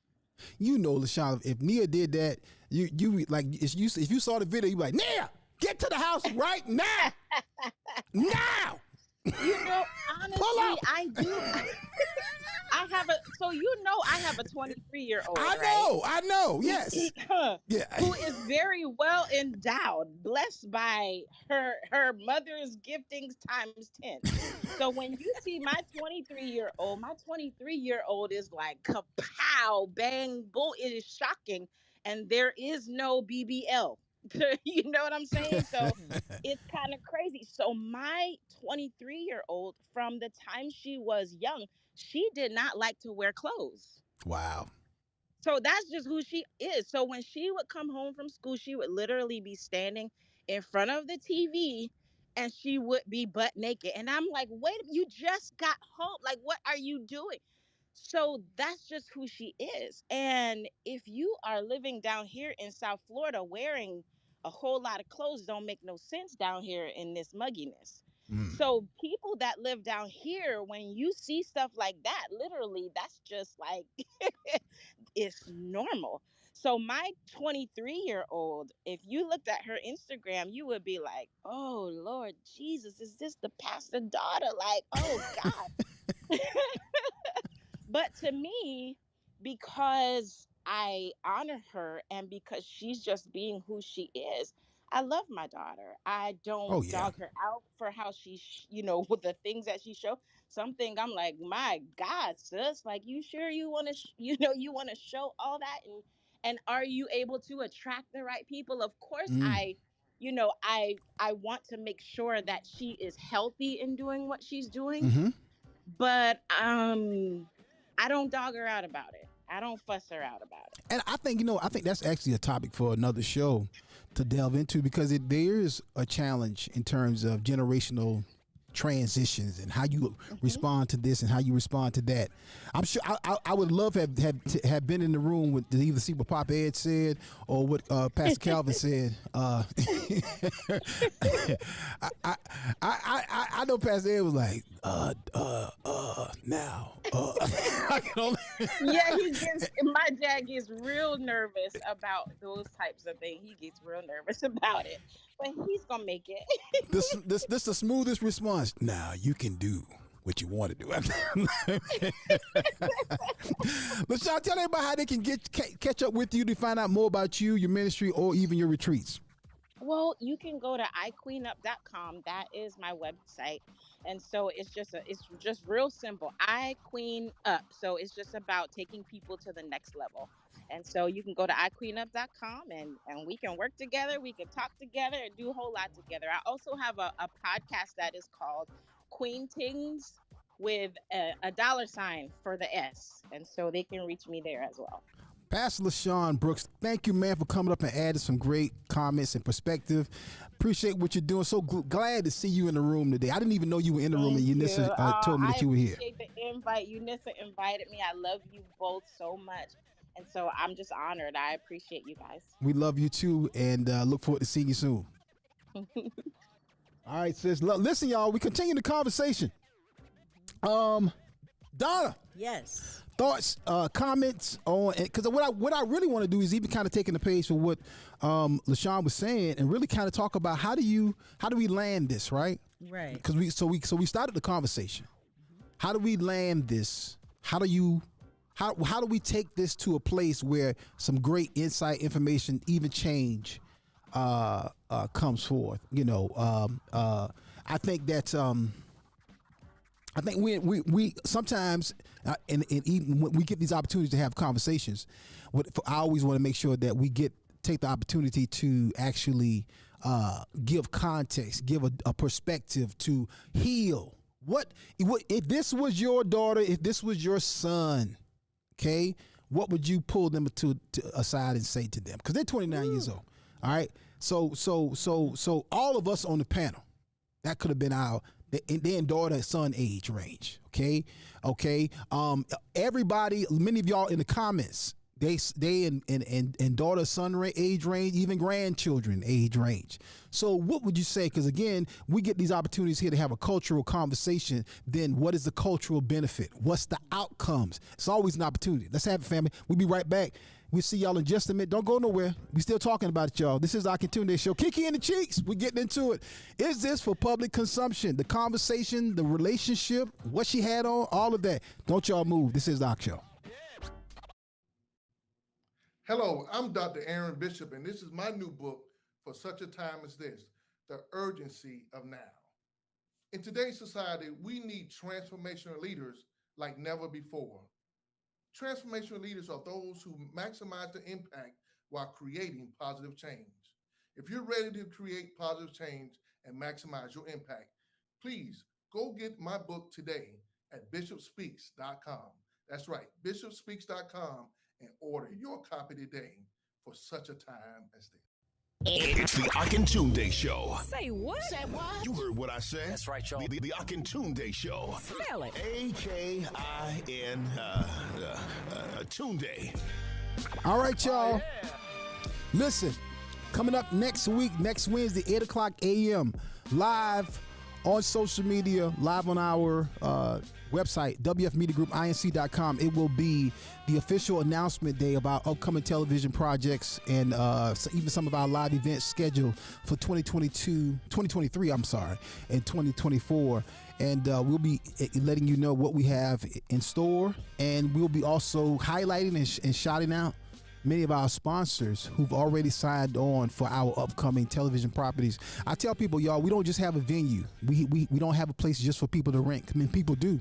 You know, LaShawn, if Nia did that, you like if you saw the video, you be like, Nia, get to the house right now, now. You know, honestly, I do. I have a 23-year-old. I know, yes. Yeah. Who is very well endowed, blessed by her mother's giftings times 10. So when you see my 23-year-old is like kapow, bang, boom. It is shocking. And there is no BBL. You know what I'm saying? So it's kind of crazy. So my 23-year-old, from the time she was young, she did not like to wear clothes. Wow. So that's just who she is. So when she would come home from school, she would literally be standing in front of the TV and she would be butt naked. And I'm like, wait, you just got home. Like, what are you doing? So that's just who she is. And if you are living down here in South Florida wearing a whole lot of clothes, don't make no sense down here in this mugginess. So people that live down here, when you see stuff like that, literally, that's just like, it's normal. So my 23-year-old, if you looked at her Instagram, you would be like, oh, Lord Jesus, is this the pastor daughter? Like, oh, God. But to me, because I honor her and because she's just being who she is, I love my daughter. I don't dog her out for how she, with the things that she show. Something I'm like, my God, sis, like, you sure you want to, you want to show all that, and are you able to attract the right people? Of course, I want to make sure that she is healthy in doing what she's doing, but I don't dog her out about it. I don't fuss her out about it. And I think that's actually a topic for another show to delve into, because there is a challenge in terms of generational transitions and how you respond to this and how you respond to that. I'm sure I would love to have been in the room with to either see what Papa Ed said or what Pastor Calvin said. I know Pastor Ed was like, now. Yeah, my dad gets real nervous about those types of things. He gets real nervous about it, but he's gonna make it. This the smoothest response. Now you can do what you want to do. LaShawn, tell everybody how they can catch up with you to find out more about you, your ministry, or even your retreats. Well, you can go to iQueenUp.com. That is my website. And so it's just real simple. iQueen Up. So it's just about taking people to the next level. And so you can go to iQueenUp.com and we can work together. We can talk together and do a whole lot together. I also have a podcast that is called Queen Tings with a $ for the S. And so they can reach me there as well. Pastor LaShawn Brooks, thank you, man, for coming up and adding some great comments and perspective. Appreciate what you're doing. So glad to see you in the room today. I didn't even know you were in the room, and Eunice told me that you were here. I appreciate the invite. Eunice invited me. I love you both so much. And so I'm just honored. I appreciate you guys. We love you too, and look forward to seeing you soon. All right, sis. Listen, y'all, we continue the conversation. Donna. Yes. Thoughts, comments on, because what I really want to do is even kind of taking the page for what LaShawn was saying and really kind of talk about how do we land this, right? Right. Because we started the conversation. How do we land this? How do we take this to a place where some great insight, information, even change comes forth. I think that's I think we sometimes and even when we get these opportunities to have conversations, I always want to make sure that we take the opportunity to actually give context, give a perspective, to heal. What if this was your daughter, if this was your son, okay? What would you pull them to aside and say to them? Because they're 29 years old. All right. So all of us on the panel, that could have been their daughter son age range. Okay. Everybody, many of y'all in the comments, they and daughter son age range, even grandchildren age range. So what would you say? Because again, we get these opportunities here to have a cultural conversation. Then what is the cultural benefit? What's the outcomes? It's always an opportunity. Let's have it, family. We'll be right back. We'll see y'all in just a minute. Don't go nowhere. We still talking about it, y'all. This is Akintunde Show. Kiki in the cheeks. We're getting into it. Is this for public consumption? The conversation, the relationship, what she had on, all of that. Don't y'all move. This is Doc Show. Hello, I'm Dr. Aaron Bishop, and this is my new book, For Such a Time as This, The Urgency of Now. In today's society, we need transformational leaders like never before. Transformational leaders are those who maximize the impact while creating positive change. If you're ready to create positive change and maximize your impact, please go get my book today at bishopspeaks.com. That's right, bishopspeaks.com, and order your copy today for such a time as this. It's the Akintunde Show. Say what? Say what? You heard what I said. That's right, y'all. The Akintunde Show. Spell it. Akin Tunde. All right, y'all. Listen, coming up next week, next Wednesday, 8 o'clock a.m., live on social media, live on our website, wfmediagroupinc.com. It will be the official announcement day about upcoming television projects and even some of our live events scheduled for 2023, and 2024. And we'll be letting you know what we have in store. And we'll be also highlighting and shouting out many of our sponsors who've already signed on for our upcoming television properties. I tell people, y'all, we don't just have a venue. We don't have a place just for people to rent. I mean, people do.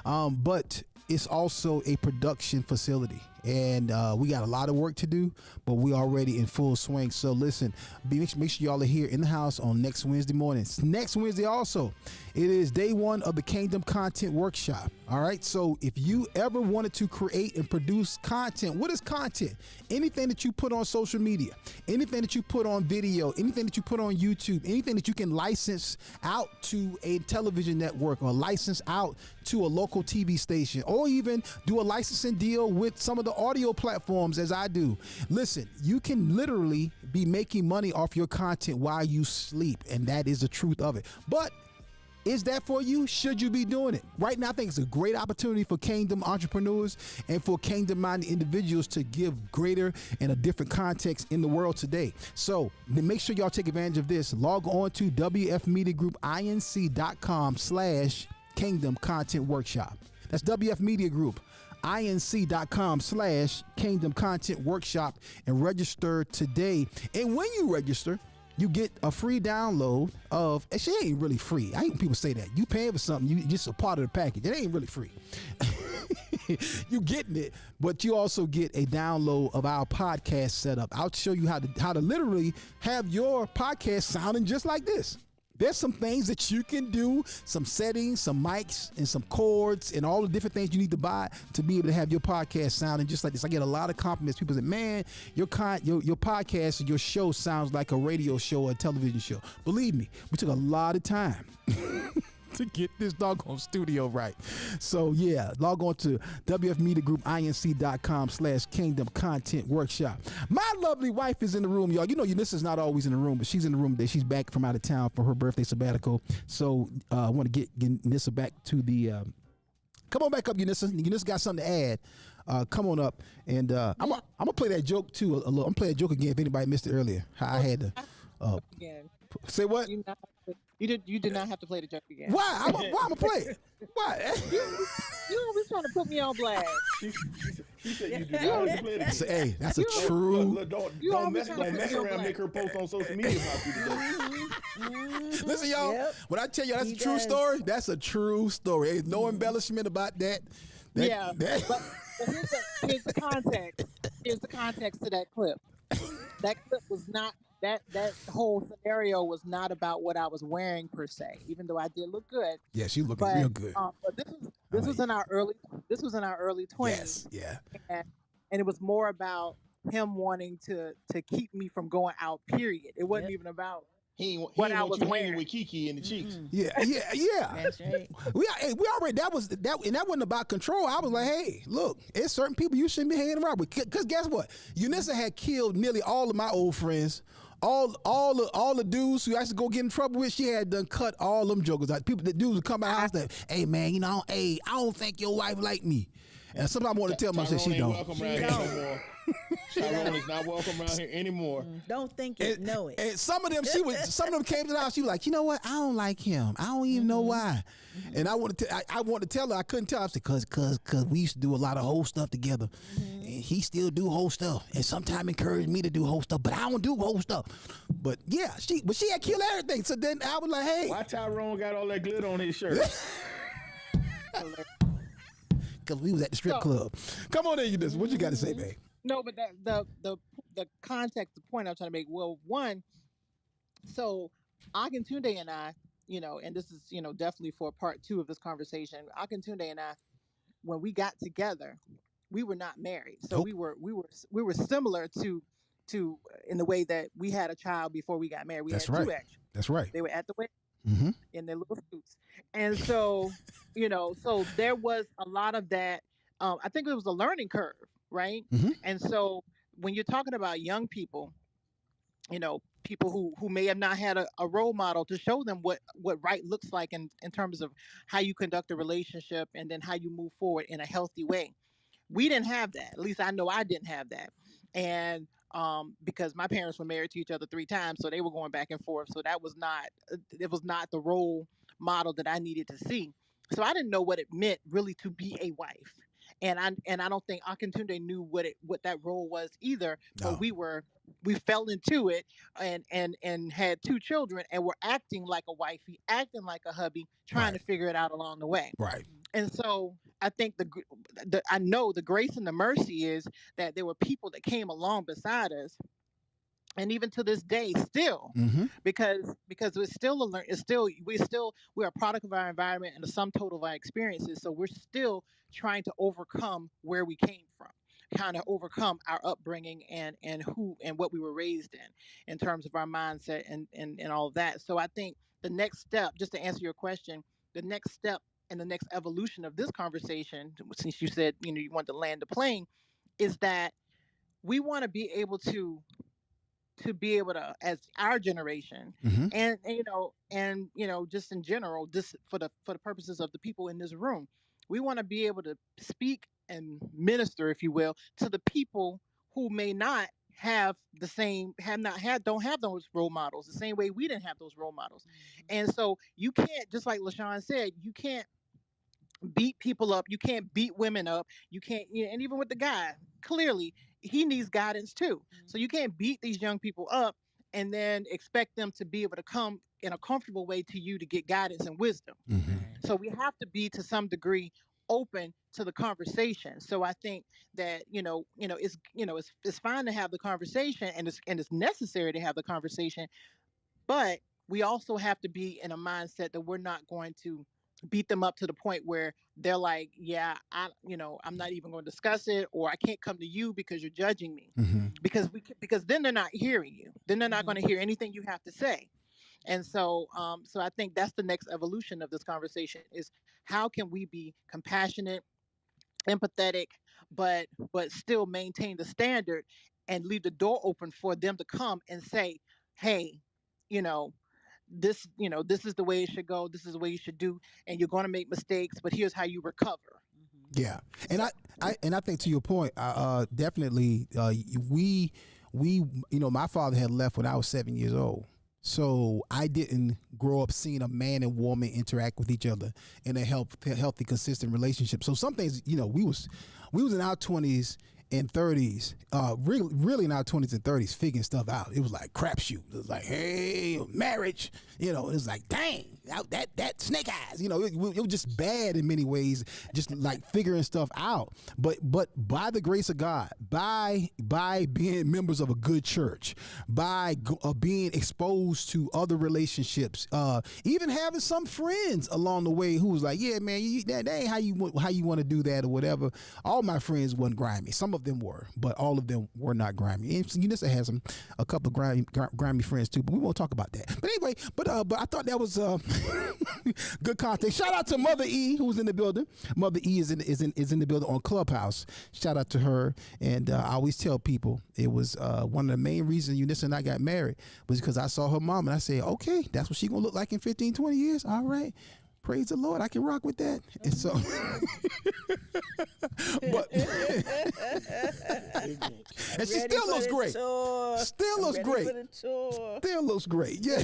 But it's also a production facility. And we got a lot of work to do, but we're already in full swing. So listen, make sure y'all are here in the house on next Wednesday morning. Next Wednesday also, it is day one of the Kingdom Content Workshop. All right. So if you ever wanted to create and produce content, what is content? Anything that you put on social media, anything that you put on video, anything that you put on YouTube, anything that you can license out to a television network or license out to a local TV station, or even do a licensing deal with some of the audio platforms as I do. Listen, you can literally be making money off your content while you sleep, and that is the truth of it. But is that for you? Should you be doing it? Right now, I think it's a great opportunity for kingdom entrepreneurs and for kingdom-minded individuals to give greater and a different context in the world today. So make sure y'all take advantage of this. Log on to wfmediagroupinc.com/Kingdom Content Workshop. That's wfmediagroupinc.com/Kingdom Content Workshop, and register today. And when you register, you get a free download of, and she ain't really free. I hate when people say that. You paying for something, you just a part of the package. It ain't really free. You getting it, but you also get a download of our podcast setup. I'll show you how to literally have your podcast sounding just like this. There's some things that you can do, some settings, some mics, and some cords, and all the different things you need to buy to be able to have your podcast sounding just like this. I get a lot of compliments. People say, man, your podcast, your show sounds like a radio show or a television show. Believe me, we took a lot of time to get this doggone studio right. So yeah, log on to wfmediagroupinc.com/Kingdom Content Workshop. My lovely wife is in the room, y'all. You know, Unissa's not always in the room, but she's in the room today. She's back from out of town for her birthday sabbatical. So I want to get Unissa back to the, come on back up, Unissa. Unissa got something to add. Come on up. And I'm gonna play that joke too a little. I'm playing a joke again if anybody missed it earlier. How I had to, say what? You did not have to play the joke again. Why? Why I'm gonna play it? Why? You always trying to put me on blast. She said you do not have to play it again. Hey, that's a true. Look, don't mess around, make her post on social media about you today. Listen, y'all. Yep. When I tell you that's He a true does. story, that's a true story. Ain't no embellishment about that. Yeah, but here's the context. Here's the context to that clip. That clip was not that whole scenario was not about what I was wearing per se. Even though I did look good. Yeah, she looking But, real good. But this was in our early 20s. Yes, yeah. And it was more about him wanting to keep me from going out. Period. It wasn't even about He ain't what I want was you wearing. hanging with Kiki in the cheeks. Yeah. That's right. We already that wasn't about control. I was like, hey, look, it's certain people you shouldn't be hanging around with. Because guess what? Unissa had killed nearly all of my old friends. All the dudes who I used to go get in trouble with, she had done cut all them jokers out. People, the dudes would come by the house that, hey man, you know, hey, I don't think your wife like me. And sometimes I want to tell myself she don't. Welcome around here no more. Tyrone is not welcome around here anymore. Don't think it, know it. And some of them came to the house. She was like, you know what? I don't like him. I don't even know why. And I want to tell her. I couldn't tell her. I said, cause we used to do a lot of whole stuff together, and he still do whole stuff, and sometimes encourage me to do whole stuff, but I don't do whole stuff. But yeah, she had killed everything. So then I was like, hey, why Tyrone got all that glitter on his shirt? Because we was at the strip club. Come on in, Unissa. What you got to say, babe? No, but the context, the point I'm trying to make. Well, one, so Akintunde and I, and this is, definitely for part 2 of this conversation. Akintunde and I, when we got together, we were not married, so Nope. we were similar to in the way that we had a child before we got married. We That's had right. 2 actually. That's right. They were at the wedding Mm-hmm. in their little suits, and so so there was a lot of that. I think it was a learning curve, right? Mm-hmm. And so when you're talking about young people, people who may have not had a role model to show them what right looks like in terms of how you conduct a relationship and then how you move forward in a healthy way. We didn't have that. At least I know I didn't have that. And because my parents were married to each other 3 times, so they were going back and forth. So that was not the role model that I needed to see. So I didn't know what it meant really to be a wife. And I don't think Akintunde knew what that role was either. No. But we fell into it and had 2 children and were acting like a wifey, acting like a hubby, trying to figure it out along the way. Right. And so I think I know the grace and the mercy is that there were people that came along beside us, and even to this day, still, Mm-hmm. because it's still we're a product of our environment and the sum total of our experiences. So we're still trying to overcome where we came from, kind of overcome our upbringing and who and what we were raised in terms of our mindset and all of that. So I think the next step, just to answer your question, the next step and the next evolution of this conversation, since you said you want to land the plane, is that we want to be able to as our generation, Mm-hmm. and just in general, just for the purposes of the people in this room, we want to be able to speak and minister, if you will, to the people who may not have don't have those role models the same way we didn't have those role models. And so you can't, just like LaShawn said, you can't beat people up, you can't beat women up, you can't, and even with the guy, clearly he needs guidance too. So you can't beat these young people up and then expect them to be able to come in a comfortable way to you to get guidance and wisdom. Mm-hmm. So we have to be, to some degree, open to the conversation. So I think that it's fine to have the conversation, and it's necessary to have the conversation, but we also have to be in a mindset that we're not going to beat them up to the point where they're like, yeah, I'm not even going to discuss it, or I can't come to you because you're judging me. Mm-hmm. Because then they're not hearing you. Then they're not going to hear anything you have to say. And so I think that's the next evolution of this conversation, is how can we be compassionate, empathetic, but still maintain the standard and leave the door open for them to come and say, hey, this is the way it should go. This is the way you should do. And you're going to make mistakes, but here's how you recover. Yeah. And I think, to your point, definitely, we my father had left when I was 7 years old. So I didn't grow up seeing a man and woman interact with each other in a healthy, consistent relationship. So some things, you know, we was in our 20s and 30s, really in our 20s and 30s, figuring stuff out. It was like crapshoot. It was like, hey, marriage, you know. It was like, dang, that snake eyes, you know. It was just bad in many ways, just like figuring stuff out. But by the grace of God, by being members of a good church, by being exposed to other relationships, even having some friends along the way who was like, yeah, man, that ain't how you want to do that or whatever. All my friends wasn't grimy. Some of them were, but all of them were not grimy. And Unissa has a couple of grimy friends too, but we won't talk about that. But anyway, but I thought that was good context. Shout out to Mother E, who's in the building. Mother E is in the building on Clubhouse. Shout out to her. And I always tell people it was one of the main reasons Unissa and I got married was because I saw her mom and I said, okay, that's what she gonna look like in 15, 20 years. All right. Praise the Lord, I can rock with that. And so, but and she still looks great. Still looks great. Still looks great. Yeah.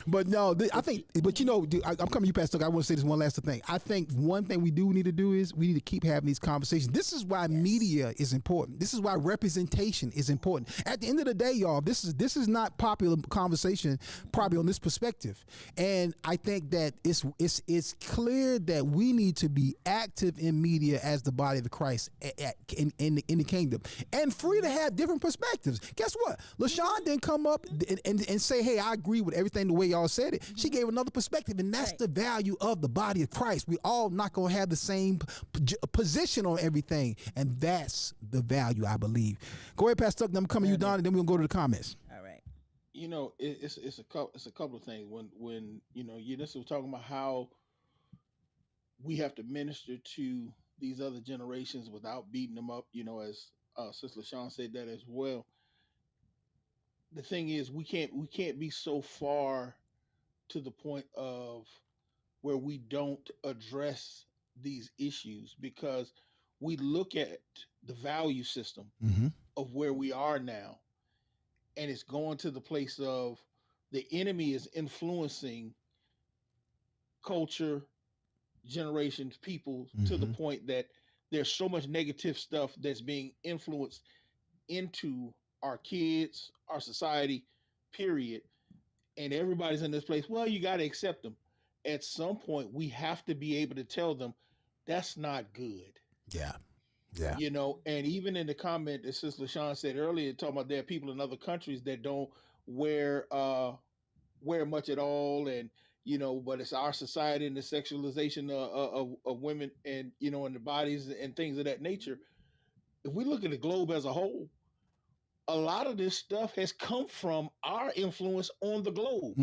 But no, I think. But you know, I'm coming to you, Pastor. I want to say this one last thing. I think one thing we do need to do is we need to keep having these conversations. This is why media is important. This is why representation is important. At the end of the day, y'all, this is not popular conversation probably on this perspective, and I think that it's clear that we need to be active in media as the body of Christ in the kingdom, and free to have different perspectives. Guess what? LaShawn didn't come up and say, hey, I agree with everything the way y'all said it. She gave another perspective, and that's the value of the body of Christ. We all not gonna have the same position on everything, and that's the value, I believe. Go ahead, Pastor Tuck. I'm coming to you, Don, and then we're gonna go to the comments. You know, it's a couple of things. When you know, Unissa was talking about how we have to minister to these other generations without beating them up. You know, as Sister LaShawn said that as well. The thing is, we can't be so far to the point of where we don't address these issues, because we look at the value system of where we are now. And it's going to the place of the enemy is influencing culture, generations, people to the point that there's so much negative stuff that's being influenced into our kids, our society, period. And everybody's in this place. Well, you got to accept them. At some point, we have to be able to tell them that's not good. Yeah. Yeah. You know, and even in the comment that Sister LaShawn said earlier, talking about there are people in other countries that don't wear much at all, and you know, but it's our society and the sexualization of women and you know, and the bodies and things of that nature. If we look at the globe as a whole, a lot of this stuff has come from our influence on the globe.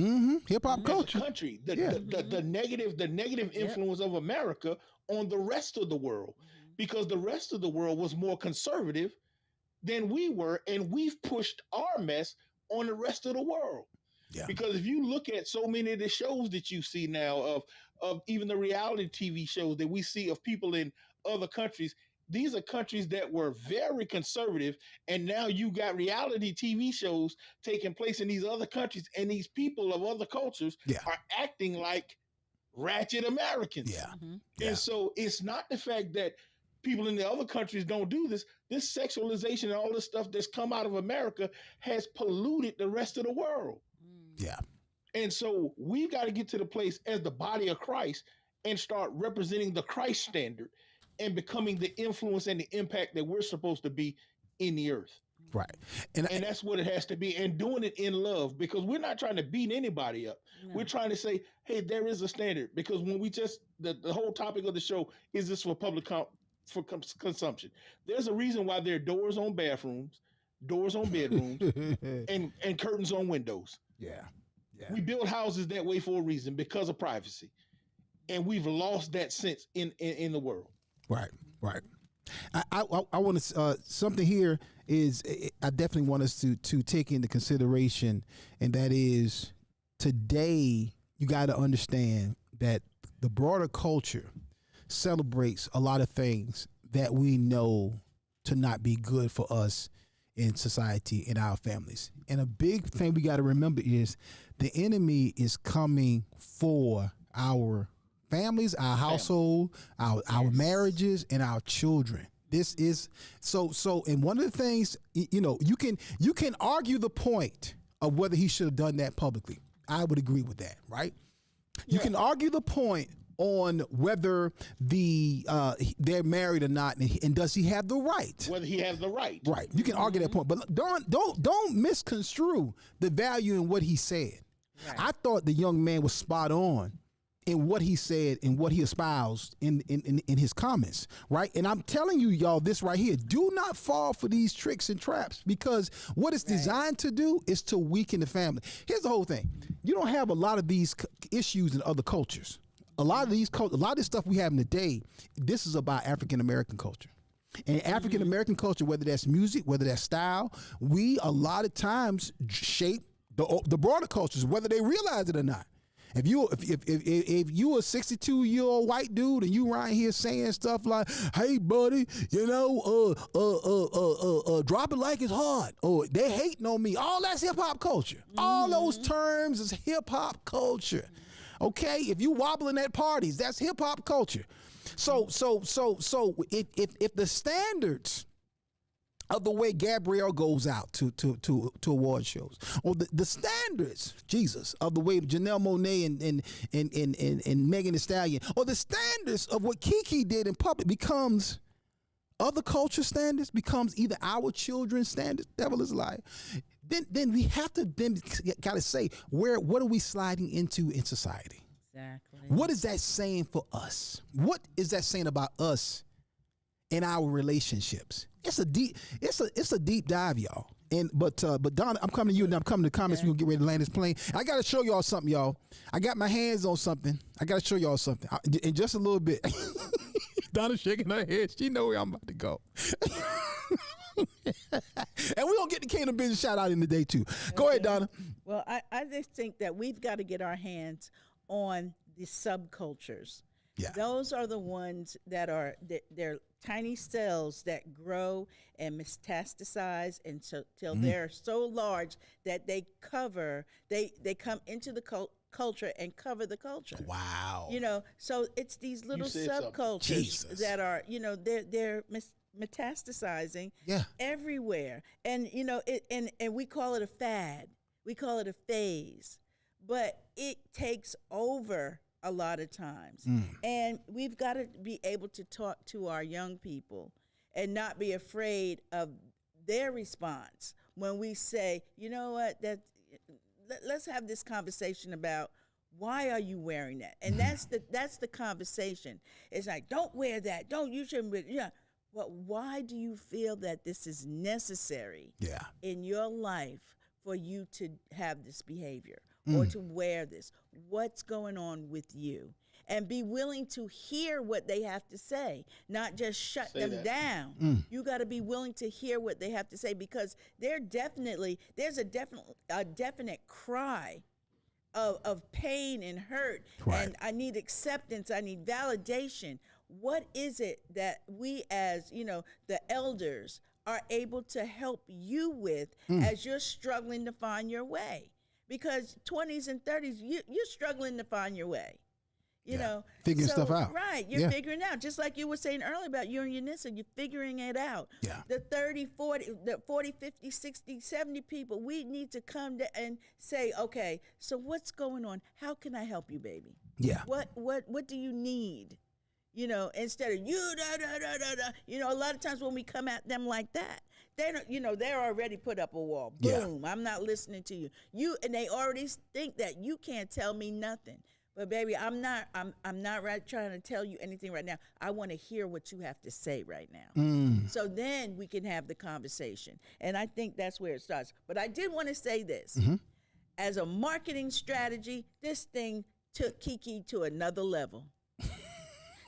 Hip hop culture, country, the negative influence of America on the rest of the world. Because the rest of the world was more conservative than we were, and we've pushed our mess on the rest of the world. Yeah. Because if you look at so many of the shows that you see now of even the reality TV shows that we see of people in other countries, these are countries that were very conservative, and now you got reality TV shows taking place in these other countries, and these people of other cultures are acting like ratchet Americans. And so it's not the fact that people in the other countries don't do this. This sexualization and all this stuff that's come out of America has polluted the rest of the world. Yeah. And so we've got to get to the place as the body of Christ and start representing the Christ standard and becoming the influence and the impact that we're supposed to be in the earth. Right. And that's what it has to be, and doing it in love, because we're not trying to beat anybody up. No. We're trying to say, hey, there is a standard, because when we just, the whole topic of the show is this for public for consumption. There's a reason why there are doors on bathrooms, doors on bedrooms, and curtains on windows. Yeah. We build houses that way for a reason, because of privacy. And we've lost that sense in the world. Right. I want to something here is I definitely want us to take into consideration, and that is today you got to understand that the broader culture celebrates a lot of things that we know to not be good for us in society, in our families. And a big thing we got to remember is the enemy is coming for our families, our household, our marriages, and our children. This is so. And one of the things, you know, you can argue the point of whether he should have done that publicly. I would agree with that, right? You can argue the point on whether they're married or not, and does he have the right? Whether he has the right. Right. You can argue that point, but don't misconstrue the value in what he said. Right. I thought the young man was spot on in what he said and what he espoused in his comments, right? And I'm telling you, y'all, this right here, do not fall for these tricks and traps, because what it's designed to do is to weaken the family. Here's the whole thing. You don't have a lot of these issues in other cultures. A lot of this stuff we have in today, this is about African-American culture. And African-American culture, whether that's music, whether that's style, we a lot of times shape the broader cultures, whether they realize it or not. If you a 62-year-old white dude and you around here saying stuff like, "Hey buddy, you know, drop it like it's hot," or "they hating on me," all that's hip hop culture. All those terms is hip hop culture. Okay, if you wobbling at parties, that's hip hop culture. So if the standards of the way Gabrielle goes out to award shows, or the standards, Jesus, of the way Janelle Monáe and Megan Thee Stallion, or the standards of what Kiki did in public becomes other culture standards, becomes either our children's standards, devil is a liar, then we have to gotta say, what are we sliding into in society? Exactly. What is that saying for us? What is that saying about us in our relationships? It's a deep dive, y'all. But Donna, I'm coming to you, and I'm coming to the comments. We're gonna get ready to land this plane. I gotta show y'all something, y'all. I got my hands on something. I gotta show y'all something in just a little bit. Donna's shaking her head. She know where I'm about to go. And we're gonna get the Kingdom Business shout out in the day too. Go ahead, Donna. Well, I just think that we've got to get our hands on the subcultures. Yeah. Those are the ones that are they're tiny cells that grow and metastasize until they're so large that they come into the culture and cover the culture. Wow. You know, so it's these little subcultures that are, you know, they're metastasizing everywhere. And you know, and we call it a fad. We call it a phase. But it takes over a lot of times. And we've got to be able to talk to our young people and not be afraid of their response when we say, you know what, let's have this conversation about why are you wearing that? And that's the conversation. It's like, don't wear that. You shouldn't wear, but why do you feel that this is necessary in your life for you to have this behavior? Or to wear this? What's going on with you? And be willing to hear what they have to say, not just shut them down. You got to be willing to hear what they have to say, because there's a definite cry of pain and hurt. Right. And I need acceptance. I need validation. What is it that we, as the elders, are able to help you with as you're struggling to find your way? Because 20s and 30s, you're struggling to find your way, you know. Figuring stuff out. Right, you're figuring out. Just like you were saying earlier about you and your Nissa, you're figuring it out. Yeah. The 30, 40, 50, 60, 70 people, we need to come and say, okay, so what's going on? How can I help you, baby? Yeah. What do you need? You know, instead of a lot of times when we come at them like that, they don't, they're already put up a wall. Boom, I'm not listening to you. And they already think that you can't tell me nothing. But baby, I'm not trying to tell you anything right now. I want to hear what you have to say right now. So then we can have the conversation. And I think that's where it starts. But I did want to say this. As a marketing strategy, this thing took Kiki to another level.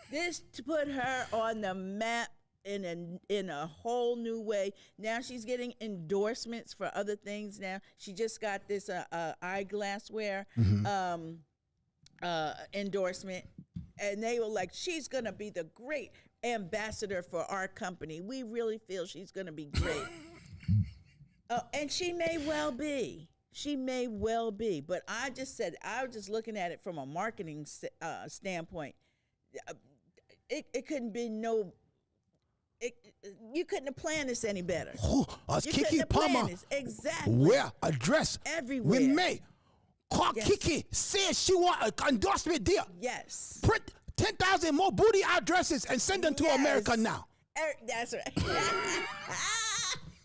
This put her on the map in a whole new way. Now she's getting endorsements for other things. Now she just got this eyeglassware endorsement, and they were like, she's gonna be the great ambassador for our company. We really feel she's gonna be great. Oh, and she may well be. She may well be. But I just said, I was just looking at it from a marketing standpoint. It couldn't be no. You couldn't have planned this any better. Us You Kiki couldn't have planned Palmer. this. Exactly. Wear a dress. Everywhere. With me. Call Yes. Kiki. Says she want an endorsement deal. Yes. Print 10,000 more booty addresses and send them to Yes. America now. That's right.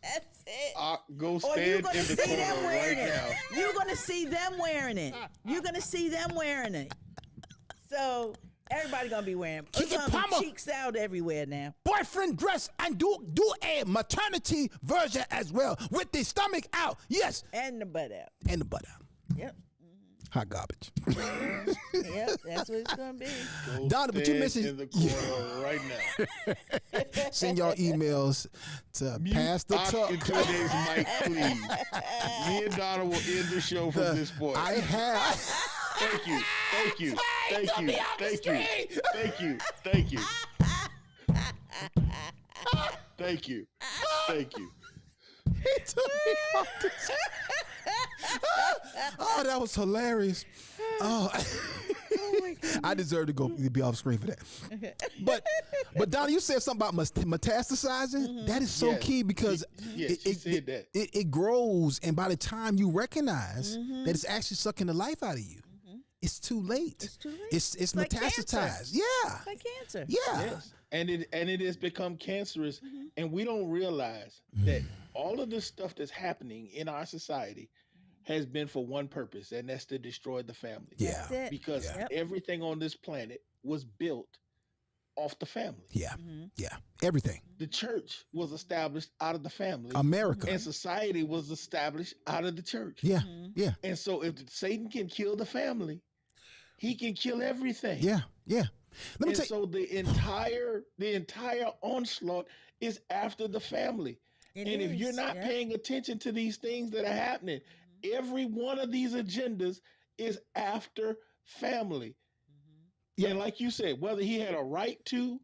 That's it. Go Or stand you're gonna in the see them corner wearing right it. now. You're gonna see them wearing it. You're gonna see them wearing it. So everybody gonna be wearing. It's Kiki gonna Palmer. be cheeks out everywhere now. Boyfriend dress and do a maternity version as well with the stomach out. Yes. And the butt out. And the butt out. Yep. Hot garbage. Yep. That's what it's gonna be. Go Donna, but you stand mentioned- in the corner right now. Send your emails to Pastor Tuck. Akintunde's mic, please. Me and Donna will end the show from this point. I have. Thank you. Thank you. Thank you. Thank you. Thank you. Thank you. Thank you. Thank you. He took me off the Oh, that was hilarious. Oh, I deserve to be off screen for that. But Donna, you said something about metastasizing. That is so Yes. key because she said that. It grows, and by the time you recognize that it's actually sucking the life out of you, it's too late. It's too late. It's like metastasized. cancer. Yeah. It's like cancer. Yeah. Yes. And it has become cancerous, and we don't realize that all of the stuff that's happening in our society has been for one purpose, and that's to destroy the family. Yeah. That's it. Because Yep. everything on this planet was built off the family. Yeah. Yeah. Everything. The church was established out of the family. America. And society was established out of the church. Yeah. Yeah. And so if Satan can kill the family, he can kill everything. Yeah. Yeah. Let me And tell so the entire onslaught is after the family. It And if you're is, not yeah. paying attention to these things that are happening, every one of these agendas is after family. Yeah. And like you said, whether he had a right to,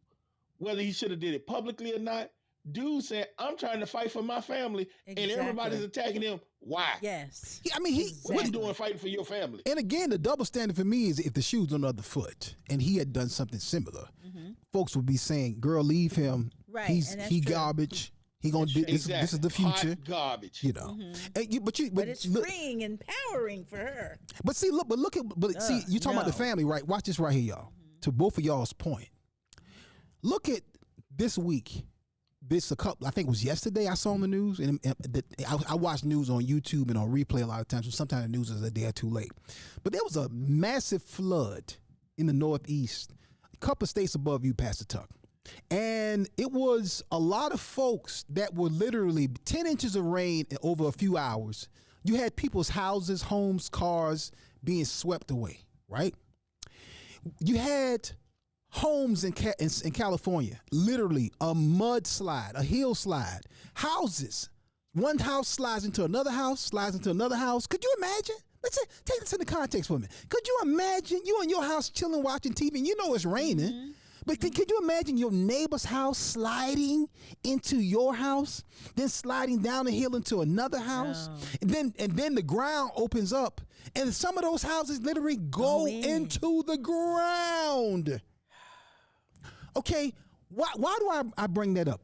whether he should have did it publicly or not, dude said, I'm trying to fight for my family, and everybody's attacking him. Why? Yes. I mean, What you doing fighting for your family? And again, the double standard for me is if the shoe's on the other foot and he had done something similar, folks would be saying, "Girl, leave him. Right, He's and that's he true. garbage. He gonna do this. This is the future. Hot garbage. You know." And But it's look, freeing, empowering for her. but see, look at see, you talking about the no. family, right? Watch this right here, y'all. To both of y'all's point, look at this week. A couple, I think it was yesterday. I saw on the news, and I watch news on YouTube and on replay a lot of times. So sometimes the news is a day or too late. But there was a massive flood in the Northeast, a couple of states above you, Pastor Tuck, and it was a lot of folks that were literally 10 inches of rain in over a few hours. You had people's houses, homes, cars being swept away. Right? You had homes in California, literally a mudslide, a hill slide, houses. One house slides into another house, slides into another house. Could you imagine? Let's take this into context for a minute. Could you imagine you in your house chilling, watching TV, and you know it's raining, but could you imagine your neighbor's house sliding into your house, then sliding down the hill into another house, and then the ground opens up, and some of those houses literally go into the ground. Okay, why do I bring that up?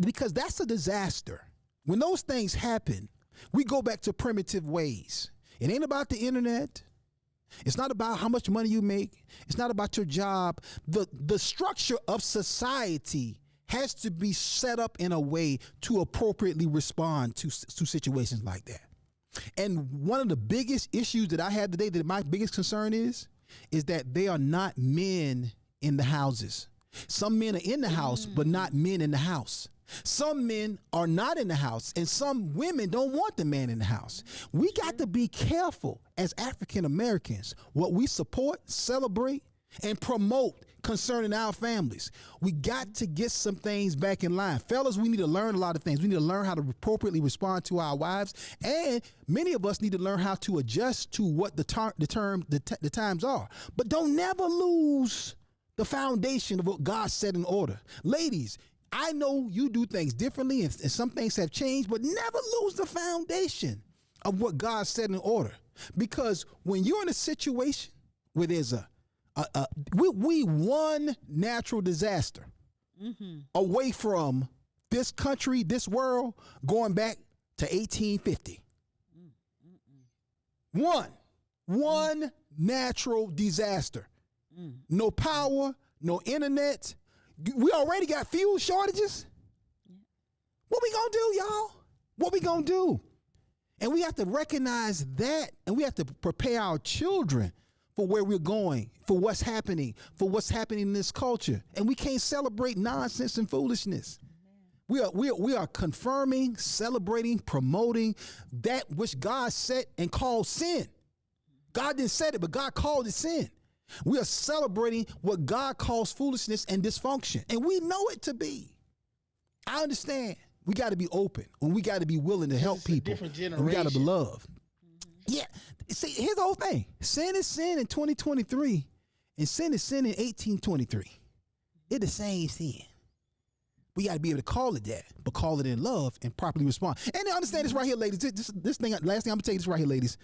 Because that's a disaster. When those things happen, we go back to primitive ways. It ain't about the internet. It's not about how much money you make. It's not about your job. The structure of society has to be set up in a way to appropriately respond to situations like that. And one of the biggest issues that I have today, that my biggest concern is that they are not men in the houses. Some men are in the house, but not men in the house. Some men are not in the house, and some women don't want the man in the house. We got to be careful as African Americans what we support, celebrate, and promote concerning our families. We got to get some things back in line. Fellas, we need to learn a lot of things. We need to learn how to appropriately respond to our wives, and many of us need to learn how to adjust to what the times are. But don't never lose the foundation of what God set in order. Ladies, I know you do things differently and some things have changed, but never lose the foundation of what God set in order. Because when you're in a situation where there's we one natural disaster away from this country, this world, going back to 1850. One natural disaster. No power, no internet. We already got fuel shortages. What we gonna do, y'all? What we gonna do? And we have to recognize that, and we have to prepare our children for where we're going, for what's happening in this culture. And we can't celebrate nonsense and foolishness. We are confirming, celebrating, promoting that which God set and called sin. God didn't set it, but God called it sin. We are celebrating what God calls foolishness and dysfunction, and we know it to be. I understand. We got to be open, and we got to be willing to help people. And we got to be love. Yeah. See, here's the whole thing. Sin is sin in 2023, and sin is sin in 1823. It's the same sin. We got to be able to call it that, but call it in love and properly respond. And understand this right here, ladies. This thing, last thing I'm gonna tell you this right here, ladies.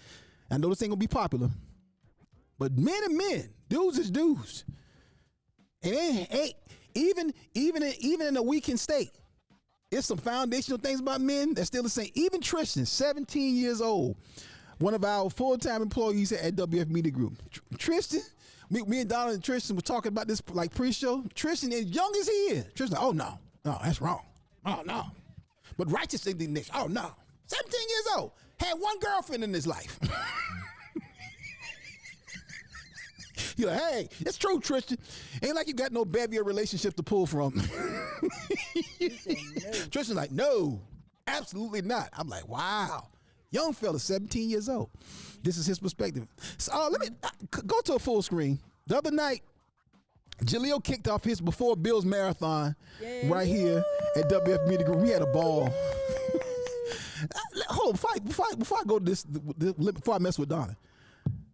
I know this ain't gonna be popular, but men and men, dudes is dudes. And ain't even in a weakened state, there's some foundational things about men that's still the same. Even Tristan, 17 years old, one of our full-time employees at WF Media Group. Tristan, me and Donna and Tristan were talking about this like pre-show. Tristan, as young as he is, Tristan, oh no, that's wrong. Oh no. But righteous indignation, oh no. 17 years old, had one girlfriend in his life. You're like, hey, it's true, Tristan. Ain't like you got no bevy of relationship to pull from. Tristan's like, no, absolutely not. I'm like, wow. Young fella, 17 years old. This is his perspective. So let me go to a full screen. The other night, Jaleel kicked off his Before Bills marathon right here at WF Media Group. We had a ball. Hold on, before I go to this, before I mess with Donna.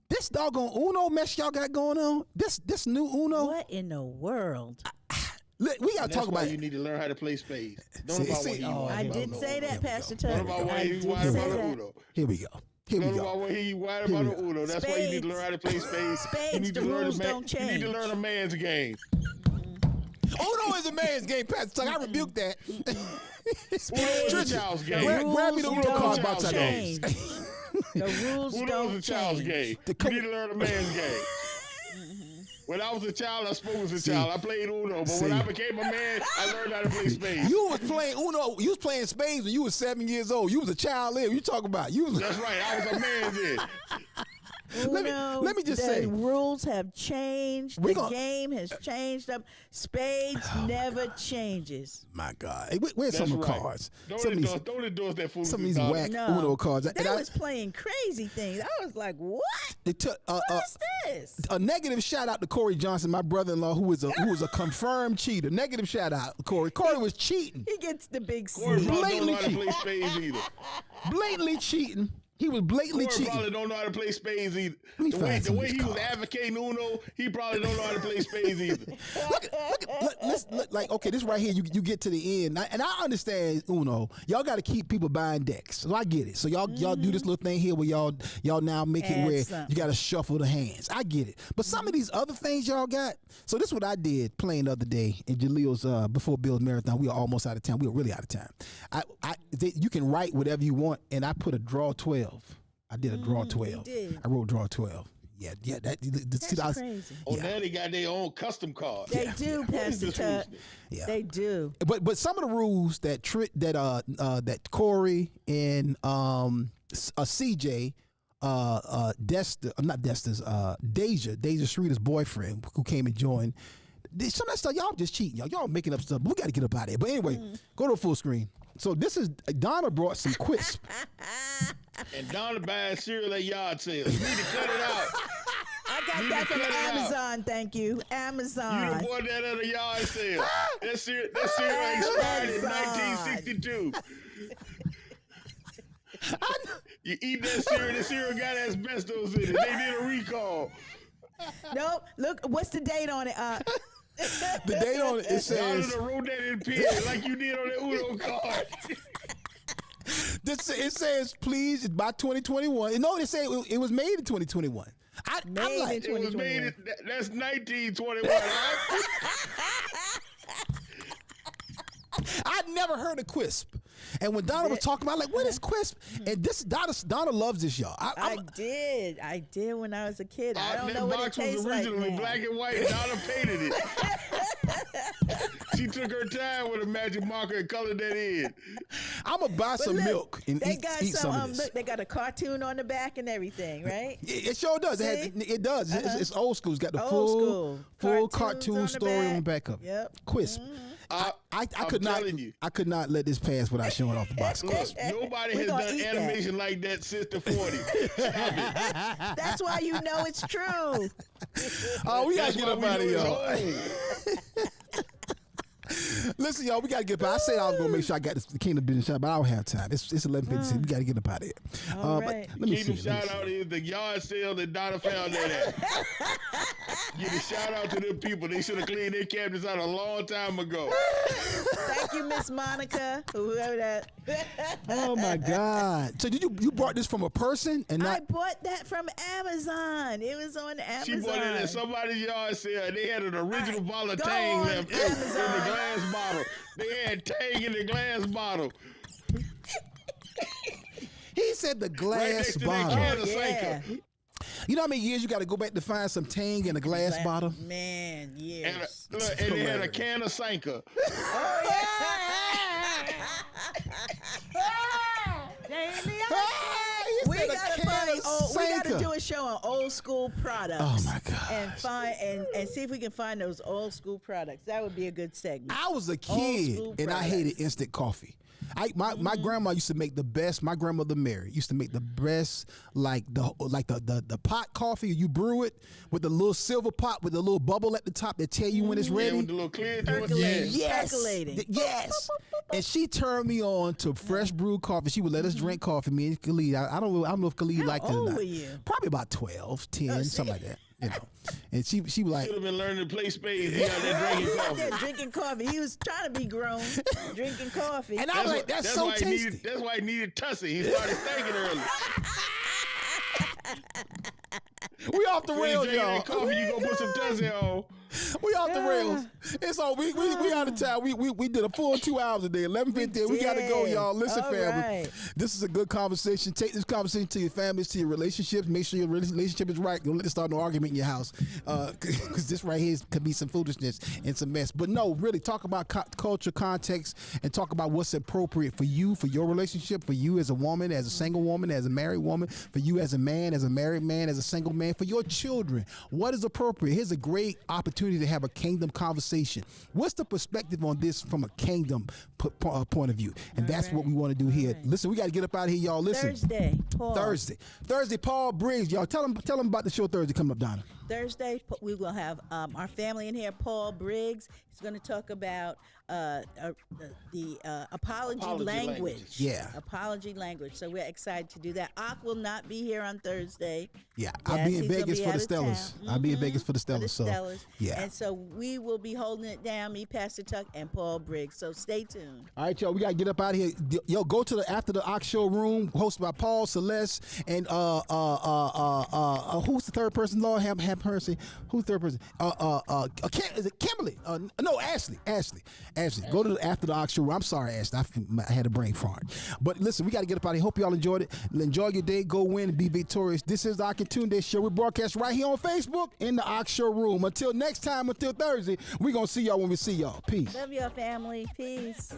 This doggone Uno mess y'all got going on. This new Uno. What in the world? We gotta talk about it. You need to learn how to play spades. I did say that, Pastor Tuck. Here we go. Here we go. About what he white about the Uno. That's why you need to learn how to play spades. Spades, you need the to learn rules don't change. You need to learn a man's game. Uno is a man's game, Pastor Tuck. I rebuke that. Uno is a child's game. Grab me the Uno card about your change. The rules Uno don't is a child's change. game. You need to learn a man's game. When I was a child, I spoke as a child. I played Uno, but when I became a man, I learned how to play spades. You was playing Uno. You was playing spades when you was 7 years old. You was a child then. You talking about you? That's right. I was a man then. Let me just say, the rules have changed. The game has changed up. Spades never changes. My God, hey, where's some of the cards? Don't endorse that fool. Some of these whack Uno cards. They was playing crazy things. I was like, what? What is this? A negative shout out to Corey Johnson, my brother-in-law, who was a confirmed cheater. Negative shout out to Corey. Corey was cheating. He gets the big C. Corey probably don't know how to play spades either. Blatantly cheating. He was blatantly Corey cheating. Probably don't know how to play spades either. The way he was advocating Uno, he probably don't know how to play spades either. Look, like, okay, this right here, you get to the end, and I understand Uno. Y'all got to keep people buying decks, so I get it. So y'all do this little thing here where y'all now make it where you got to shuffle the hands. I get it. But some of these other things y'all got. So this is what I did playing the other day in Jaleel's Before Bills marathon. We were almost out of time. We were really out of time. You can write whatever you want, and I put a draw 12. I did a draw 12. I wrote draw 12. Yeah. That's crazy. Oh, now they got their own custom cards. They do, Pastor Tuck. Yeah. They do. But some of the rules that Corey and CJ, Deja Schroeder's boyfriend, who came and joined. Some of that stuff, y'all just cheating. Y'all making up stuff. But we got to get up out of here. But anyway, go to a full screen. So this is Donna brought some Quisp. And Donna buying cereal at yard sales. You need to cut it out. I got that from Amazon, thank you. Amazon. You bought that at a yard sale. That cereal expired in 1962. You eat that cereal, the cereal got asbestos in it. They did a recall. Nope. Look, what's the date on it? The date on it, it says. Y'all wrote that in pen like you did on that Uno card. It says, please, by 2021. No, it said it was made in 2021. I'm like, it was made. That's 1921. I'd never heard of Quisp. And when Donna was talking about, like, what is Quisp? And this Donna loves this, y'all. I did when I was a kid. I don't know that what it box was tastes like originally now. black and white. And Donna painted it. She took her time with a magic marker and colored that in. I'm gonna buy some milk and they eat got some of this. Look, they got a cartoon on the back and everything, right? It sure does. It does. It's old school. It's got the Old full school. cartoon story on the back of it. Yep. Quisp. I could not let this pass without showing off the box. Look, nobody has done animation like that since the 40s. That's why you know it's true. Oh, we gotta get up out of here, y'all. Listen, y'all, we gotta get up. I said I was gonna make sure I got the Kingdom Business shot, but I don't have time. It's 11:56. We gotta get up out of here. All right. But let me Kingdom see. shout out is the yard sale that Donna found that at. Give a shout out to them people. They should have cleaned their cabinets out a long time ago. Thank you, Miss Monica. Whoever that. Oh my God! So did you brought this from a person and not? I bought that from Amazon. It was on Amazon. She bought it at somebody's yard sale. And they had an original bottle of Go Tang on left in the glass bottle. They had Tang in the glass bottle. He said the glass bottle. Yeah. You know how many years you got to go back to find some Tang in a glass bottle? Man, years. And they had a can of Sanka. Oh, yeah. We gotta do a show on old school products. Oh my God! And find and see if we can find those old school products. That would be a good segment. I was a kid and I hated instant coffee. My grandma used to make the best. My grandmother Mary used to make the best, like the pot coffee. You brew it with the little silver pot with the little bubble at the top that tell you when it's ready. Yeah, with the little clear Yes. Percolating. Yes. And she turned me on to fresh brewed coffee. She would let us drink coffee. Me and Khalid. I don't know if Khalid liked it or old not. were you? Probably about 12, 10, something like that. You know. And she was like, should have been learning to play spades. He out there drinking coffee. Yeah, drinking coffee. He was trying to be grown, drinking coffee. And I was like, that's so tasty. That's why he needed Tussie. He started thinking early. We off the rails, y'all. Coffee, you gonna put some Tussie on. We off the rails. It's all we out of time. We did a full 2 hours a day. 11:50. We gotta go, y'all. Listen, All family. right. This is a good conversation. Take this conversation to your families, to your relationships. Make sure your relationship is right. Don't let it start no argument in your house. Because this right here could be some foolishness and some mess. But no, really talk about culture, context, and talk about what's appropriate for you, for your relationship, for you as a woman, as a single woman, as a married woman, for you as a man, as a married man, as a single man, for your children. What is appropriate? Here's a great opportunity to have a kingdom conversation. What's the perspective on this from a kingdom point of view? And that's what we want to do here. Listen, we got to get up out of here, y'all. Listen. Thursday, Paul Briggs, y'all. Tell them about the show Thursday coming up, Donna. Thursday, we will have our family in here. Paul Briggs. He's going to talk about the apology language. Yeah. Apology language. So we're excited to do that. Ak will not be here on Thursday. Yeah, I'll be in Vegas for the Stellars. I'll be in Vegas for the For the Stellars. So, Stellars. yeah. And so we will be holding it down, me, Pastor Tuck, and Paul Briggs. So stay tuned. All right, y'all, we got to get up out of here. Yo, go to the After the Ox Show room, hosted by Paul, Celeste, and who's the third person? Lord have mercy. Who's the third person? Is it Kimberly? No, Ashley. Go to the After the Ox Show room. I'm sorry, Ashley. I had a brain fart. But listen, we got to get up out of here. Hope y'all enjoyed it. Enjoy your day. Go win and be victorious. This is the Akintunde Show. We broadcast right here on Facebook in the Ox Show room. Until next time, until Thursday, we're going to see y'all when we see y'all. Peace. Love your family. Peace.